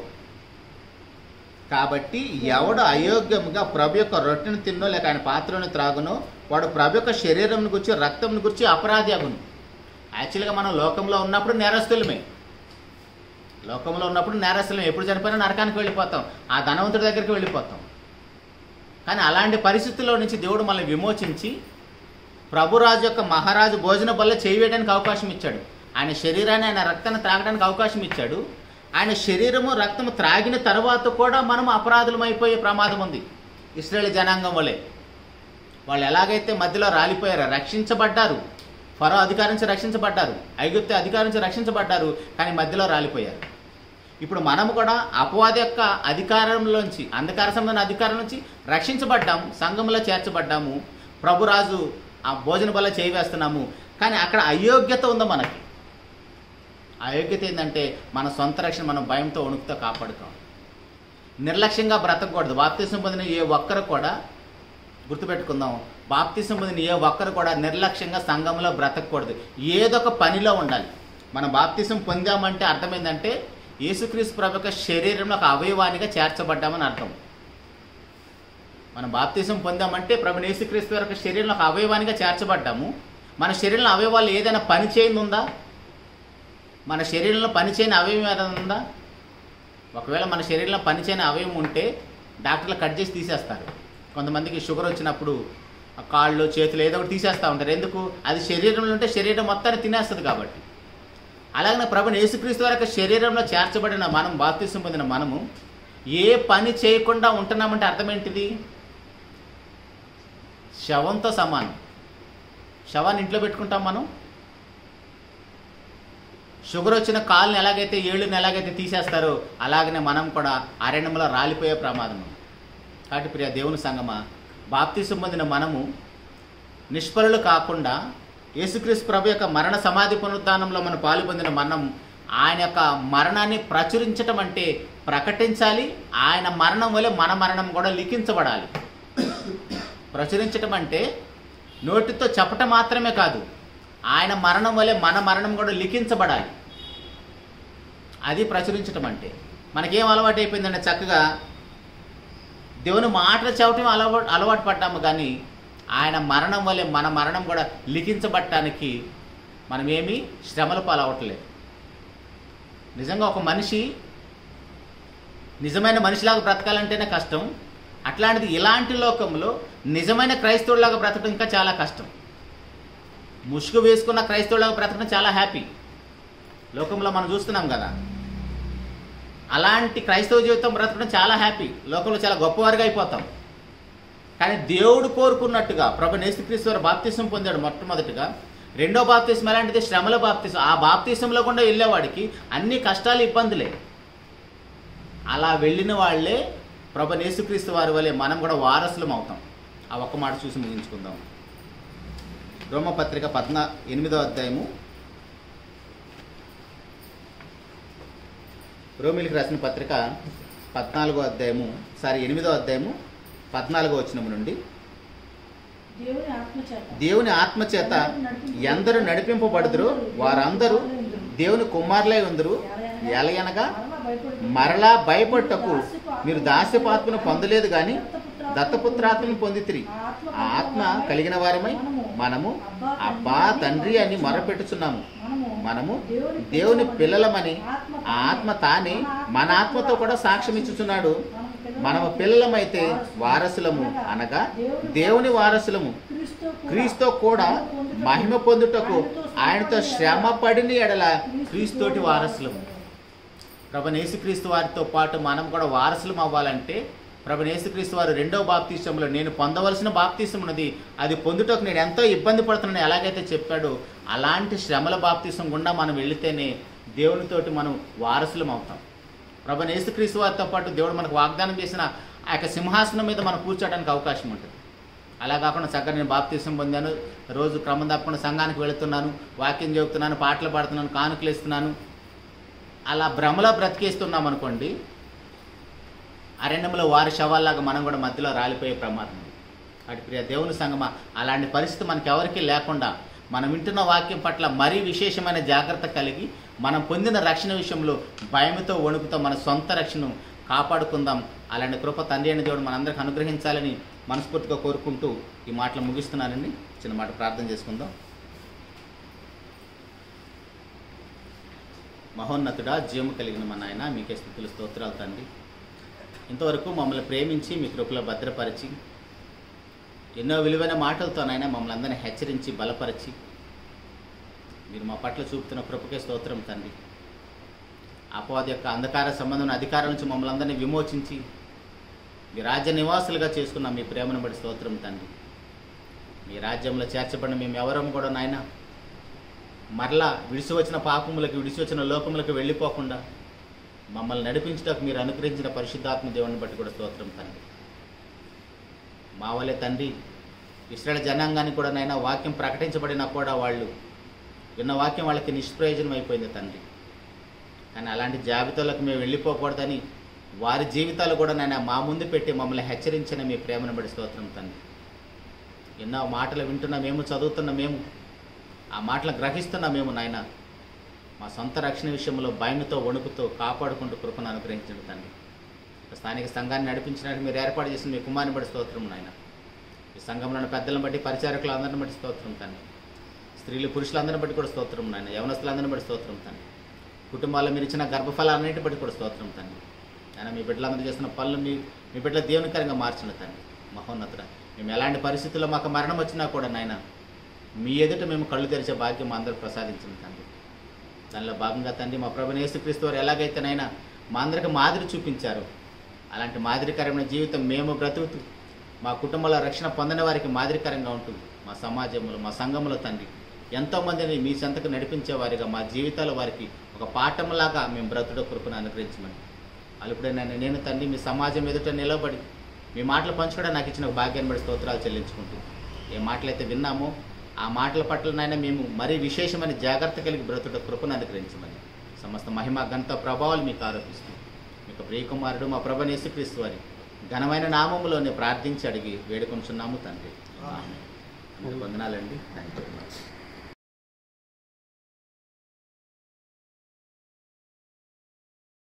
కాబట్టి ఎవడు అయోగ్యముగా ప్రభు యొక్క రొట్టెను తిన్నో లేక ఆయన పాత్రను త్రాగునో వాడు ప్రభు యొక్క శరీరం గురించి, రక్తం గురించి అపరాధి అగును. యాక్చువల్గా మనం లోకంలో ఉన్నప్పుడు నేరస్తులమే. లోకంలో ఉన్నప్పుడు నేరస్తులమే. ఎప్పుడు చనిపోయినా నరకానికి వెళ్ళిపోతాం, ఆ ధనవంతుడి దగ్గరికి వెళ్ళిపోతాం. కానీ అలాంటి పరిస్థితుల్లో నుంచి దేవుడు మనల్ని విమోచించి ప్రభురాజు యొక్క మహారాజు భోజన బల్ల చేయడానికి అవకాశం ఇచ్చాడు. ఆయన శరీరాన్ని, ఆయన రక్తాన్ని త్రాగడానికి అవకాశం ఇచ్చాడు. ఆయన శరీరము, రక్తము త్రాగిన తర్వాత కూడా మనం అపరాధులమైపోయే ప్రమాదం ఉంది. ఇశ్రాయేలు జనాంగం వలె వాళ్ళు ఎలాగైతే మధ్యలో రాలిపోయారో, రక్షించబడ్డారు, ఫరో అధికారం నుంచి రక్షించబడ్డారు, ఐగుప్తు అధికారం నుంచి రక్షించబడ్డారు, కానీ మధ్యలో రాలిపోయారు. ఇప్పుడు మనము కూడా అపవాది యొక్క అధికారంలోంచి, అంధకార సంబంధమైన అధికారం నుంచి రక్షించబడ్డాము, సంఘంలో చేర్చబడ్డాము, ప్రభురాజు ఆ భోజన బల్ల చేయవేస్తున్నాము. కానీ అక్కడ అయోగ్యత ఉందో మనకి. అయోగ్యత ఏంటంటే మన సొంత రక్షణ మనం భయంతో, వణుకుతో కాపాడుకోవాలి. నిర్లక్ష్యంగా బ్రతకూడదు. బాప్తిసం పొందిన ఏ ఒక్కరు కూడా, గుర్తుపెట్టుకుందాం, బాప్తిసం పొందిన ఏ ఒక్కరు కూడా నిర్లక్ష్యంగా సంఘంలో బ్రతకూడదు. ఏదో ఒక పనిలో ఉండాలి. మనం బాప్తిసం పొందామంటే అర్థం ఏంటంటే యేసుక్రీస్తు ప్రభు యొక్క శరీరంలో ఒక అవయవానిగా చేర్చబడ్డామని అర్థం. మనం బాప్తిసం పొందామంటే ప్రభువైన యేసుక్రీస్తు యొక్క శరీరంలో ఒక అవయవానిగా చేర్చబడ్డాము. మన శరీరంలో అవయవాలు ఏదైనా పని చేయని ఉందా? మన శరీరంలో పనిచేయని అవయవం ఏదైనా ఉందా? ఒకవేళ మన శరీరంలో పనిచేయని అవయవం ఉంటే డాక్టర్లు కట్ చేసి తీసేస్తారు. కొంతమందికి షుగర్ వచ్చినప్పుడు కాళ్ళు, చేతులు ఏదో ఒకటి తీసేస్తూ ఉంటారు. ఎందుకు? అది శరీరంలో ఉంటే శరీరం మొత్తాన్ని తినేస్తుంది కాబట్టి. అలాగే ప్రభువైన యేసుక్రీస్తు వారి యొక్క శరీరంలో చేర్చబడిన మనం, బాప్తిసం పొందిన మనము ఏ పని చేయకుండా ఉంటున్నామంటే అర్థం ఏంటిది? శవంతో సమానం. శవాన్ని ఇంట్లో పెట్టుకుంటాం మనం. షుగర్ వచ్చిన కాళ్ళని ఎలాగైతే, ఏళ్ళని ఎలాగైతే తీసేస్తారో అలాగనే మనం కూడా అరణ్యంలో రాలిపోయే ప్రమాదం. కాబట్టి ప్రియ దేవుని సంగమా, బాప్తిసం పొందిన మనము నిష్ఫలులు కాకుండా యేసుక్రీస్తు ప్రభు యొక్క మరణ సమాధి పునరుద్ధానంలో మనం పాలు పొందిన మనం ఆయన యొక్క మరణాన్ని ప్రచురించటం అంటే ప్రకటించాలి. ఆయన మరణం వల్ల మన మరణం కూడా లిఖించబడాలి. ప్రచురించటం అంటే నోటితో చెప్పటం మాత్రమే కాదు, ఆయన మరణం వలె మన మరణం కూడా లిఖించబడాలి. అది ప్రచురించటం అంటే. మనకేం అలవాటు అయిపోయిందంటే చక్కగా దేవుని మాటలు చెప్పటం అలవాటు పడ్డాము, కానీ ఆయన మరణం వలె మన మరణం కూడా లిఖించబడటానికి మనమేమీ శ్రమల పాలవట్లేదు. నిజంగా ఒక మనిషి నిజమైన మనిషిలాగా బ్రతకాలంటేనే కష్టం. అట్లాంటిది ఇలాంటి లోకంలో నిజమైన క్రైస్తవుడిలాగా బ్రతకడం ఇంకా చాలా కష్టం. ముసుగు వేసుకున్న క్రైస్తవులాగా బ్రతకడం చాలా హ్యాపీ. లోకంలో మనం చూస్తున్నాం కదా, అలాంటి క్రైస్తవ జీవితం బ్రతకడం చాలా హ్యాపీ. లోకంలో చాలా గొప్పవారిగా అయిపోతాం. కానీ దేవుడు కోరుకున్నట్టుగా ప్రభు యేసుక్రీస్తు వారు బాప్తిసం పొందాడు మొట్టమొదటిగా. రెండో బాప్తిసం ఎలాంటిది? శ్రమల బాప్తిసం. ఆ బాప్తిసంలో కూడా వెళ్ళేవాడికి అన్ని కష్టాలు, ఇబ్బందులే. అలా వెళ్ళిన వాళ్ళే ప్రభు యేసుక్రీస్తు వారి వలె మనం కూడా వారసులం అవుతాం. ఆ ఒక్క మాట చూసి ముగించుకుందాం. రోమపత్రిక 8వ అధ్యాయము, రోమిలికి రాసిన పత్రిక 8వ అధ్యాయము 14వ వచనము నుండి, దేవుని ఆత్మచేత ఎందరు నడిపింపబడుదురో వారందరూ దేవుని కుమారులై ఉందరు. ఎలయనగా మరలా భయపడటకు మీరు దాస్యపాత్మను పొందలేదు, కానీ దత్తపుత్రాత్మను పొందితిరి. ఆ ఆత్మ కలిగిన వారమై మనము అబ్బా తండ్రి అని మొరపెట్టుచున్నాము. మనము దేవుని పిల్లలమని ఆ ఆత్మ తానే మన ఆత్మతో కూడా సాక్ష్యం ఇచ్చుచున్నాడు. మనము పిల్లలమైతే వారసులము, అనగా దేవుని వారసులము, క్రీస్తు కూడా మహిమ పొందుటకు ఆయనతో శ్రమ పడిన ఎడల క్రీస్తుతోటి వారసులము. ప్రభు యేసుక్రీస్తు వారితో పాటు మనం కూడా వారసులం అవ్వాలంటే ప్రభు యేసుక్రీస్తు వారు రెండవ బాప్తిసంలో నేను పొందవలసిన బాప్తిసం ఉన్నది, అది పొందుటకు నేను ఎంతో ఇబ్బంది పడుతున్నాను ఎలాగైతే చెప్పాడో, అలాంటి శ్రమల బాప్తిసం గుండా మనం వెళితేనే దేవునితోటి మనం వారసులం అవుతాం. ప్రభు యేసుక్రీస్తు వారితో పాటు దేవుడు మనకు వాగ్దానం చేసిన ఆ యొక్క సింహాసనం మీద మనం కూర్చోడానికి అవకాశం ఉంటుంది. అలా కాకుండా చక్కగా నేను బాప్తిసం పొందాను, రోజు క్రమం తప్పకుండా సంఘానికి వెళుతున్నాను, వాక్యం చెబుతున్నాను, పాటలు పాడుతున్నాను, కానుకలు ఇస్తున్నాను, అలా భ్రమలో బ్రతికేస్తున్నాం అనుకోండి, అరణ్యంలో వారి శవాల్లాగా మనం కూడా మధ్యలో రాలిపోయే ప్రమాదం ఉంది. అటు ప్రియ దేవుని సంగమా, అలాంటి పరిస్థితి మనకి ఎవరికీ లేకుండా మనం వింటున్న వాక్యం పట్ల మరీ విశేషమైన జాగ్రత్త కలిగి మనం పొందిన రక్షణ విషయంలో భయంతో వణుకుతో మన సొంత రక్షణను కాపాడుకుందాం. అలాంటి కృప తండ్రి అయిన దేవుడు మనందరికీ అనుగ్రహించాలని మనస్ఫూర్తిగా కోరుకుంటూ ఈ మాటలు ముగిస్తున్నానండి. చిన్న మాట ప్రార్థన చేసుకుందాం. మహోన్నతుడా, జీవము కలిగిన మా నాయన, మీకే స్తుతులు స్తోత్రాలు తండ్రి. ఇంతవరకు మమ్మల్ని ప్రేమించి మీ కృపలో భద్రపరిచి ఎన్నో విలువైన మాటలతో నాయన మమ్మల్ని అందరినీ హెచ్చరించి బలపరిచి మీరు మా పట్ల చూపుతున్న కృపకే స్తోత్రం తండ్రి. అపవాది యొక్క అంధకార సంబంధం అధికారం నుంచి మమ్మల్ని అందరినీ విమోచించి మీ రాజ్య నివాసులుగా చేసుకున్న మీ ప్రేమను బట్టి స్తోత్రం తండ్రి. మీ రాజ్యంలో చేర్చబడిన మేము ఎవరం కూడా నాయన మరలా విడిసి వచ్చిన పాపములకు, విడిసి వచ్చిన లోకములకు వెళ్ళిపోకుండా మమ్మల్ని నడిపించడానికి మీరు అనుగ్రహించిన పరిశుద్ధాత్మ దేవుని బట్టి కూడా స్తోత్రం తండ్రి. మా వలె తండ్రి ఇశ్రాయేలు జనాంగానికి కూడా నైనా వాక్యం ప్రకటించబడినా కూడా వాళ్ళు విన్న వాక్యం వాళ్ళకి నిష్ప్రయోజనం అయిపోయింది తండ్రి. కానీ అలాంటి జాబితాలకు మేము వెళ్ళిపోకూడదని వారి జీవితాలు కూడా నైనా మా ముందు పెట్టి మమ్మల్ని హెచ్చరించిన మీ ప్రేమను బట్టి స్తోత్రం తండ్రి. ఎన్నో మాటలు వింటున్నా మేము, చదువుతున్న మేము, ఆ మాటలు గ్రహిస్తున్నా మేము నాయన మా సొంత రక్షణ విషయంలో భయంతో వణుకుతో కాపాడుకుంటూ కృపను అనుగ్రహించండి తండ్రి. స్థానిక సంఘాన్ని నడిపించినట్టు మీరు ఏర్పాటు చేసిన మీ కుమారుని బట్టి స్తోత్రం నాయన. ఈ సంఘంలోని పెద్దలను బట్టి, పరిచారకులు అందరిని బట్టి స్తోత్రం తండ్రి. స్త్రీలు పురుషులందరిని బట్టి కూడా స్తోత్రం నాయన. యవనస్తులందరిని బట్టి స్తోత్రం తండ్రి. కుటుంబాల్లో మీరు ఇచ్చిన గర్భఫలాలన్నింటి బట్టి కూడా స్తోత్రం తండ్రి. ఆయన మీ బిడ్డలందరూ చేస్తున్న పనులు మీ బిడ్డల దేవునికరంగా మార్చిన తండ్రి. మహోన్నతుడా, మేము ఎలాంటి పరిస్థితుల్లో మాకు మరణం వచ్చినా కూడా నాయన మీ ఎదుట మేము కళ్ళు తెరిచే భాగ్యం మా అందరూ ప్రసాదించిన తండ్రి. దానిలో భాగంగా తండ్రి మా ప్రభువైన యేసుక్రీస్తు వారు ఎలాగైతేనైనా మా అందరికి మాదిరి చూపించారు, అలాంటి మాదిరికరమైన జీవితం మేము బ్రతుకుతూ మా కుటుంబంలో రక్షణ పొందిన వారికి మాదిరికరంగా ఉంటూ మా సమాజంలో, మా సంఘంలో తండ్రి ఎంతోమందిని మీ చెంతకు నడిపించేవారిగా మా జీవితాల వారికి ఒక పాఠంలాగా మేము బ్రతుడ కృపను అనుగ్రహించమని అలుపుడైనా నేను తండ్రి మీ సమాజం ఎదుట నిలబడి మీ మాటలు పంచుకోవడం నాకు ఇచ్చిన భాగ్యాన్ని బట్టి స్తోత్రాలు చెల్లించుకుంటూ ఏ మాటలైతే విన్నామో ఆ మాటల పట్లనైనా మేము మరీ విశేషమైన జాగ్రత్త కలిగి బ్రతుడ కృపను అనుగ్రహించమని సమస్త మహిమ ఘనత ప్రభావాలు మీకు ఆరోపిస్తూ మీకు ప్రియకుమారుడు మా ప్రభువైన యేసుక్రీస్తు వారి ఘనమైన నామములోనే ప్రార్థించి అడిగి వేడుకొంచున్నాము తండ్రి. ఆమేన్. వందనాలండి. Thank you very much.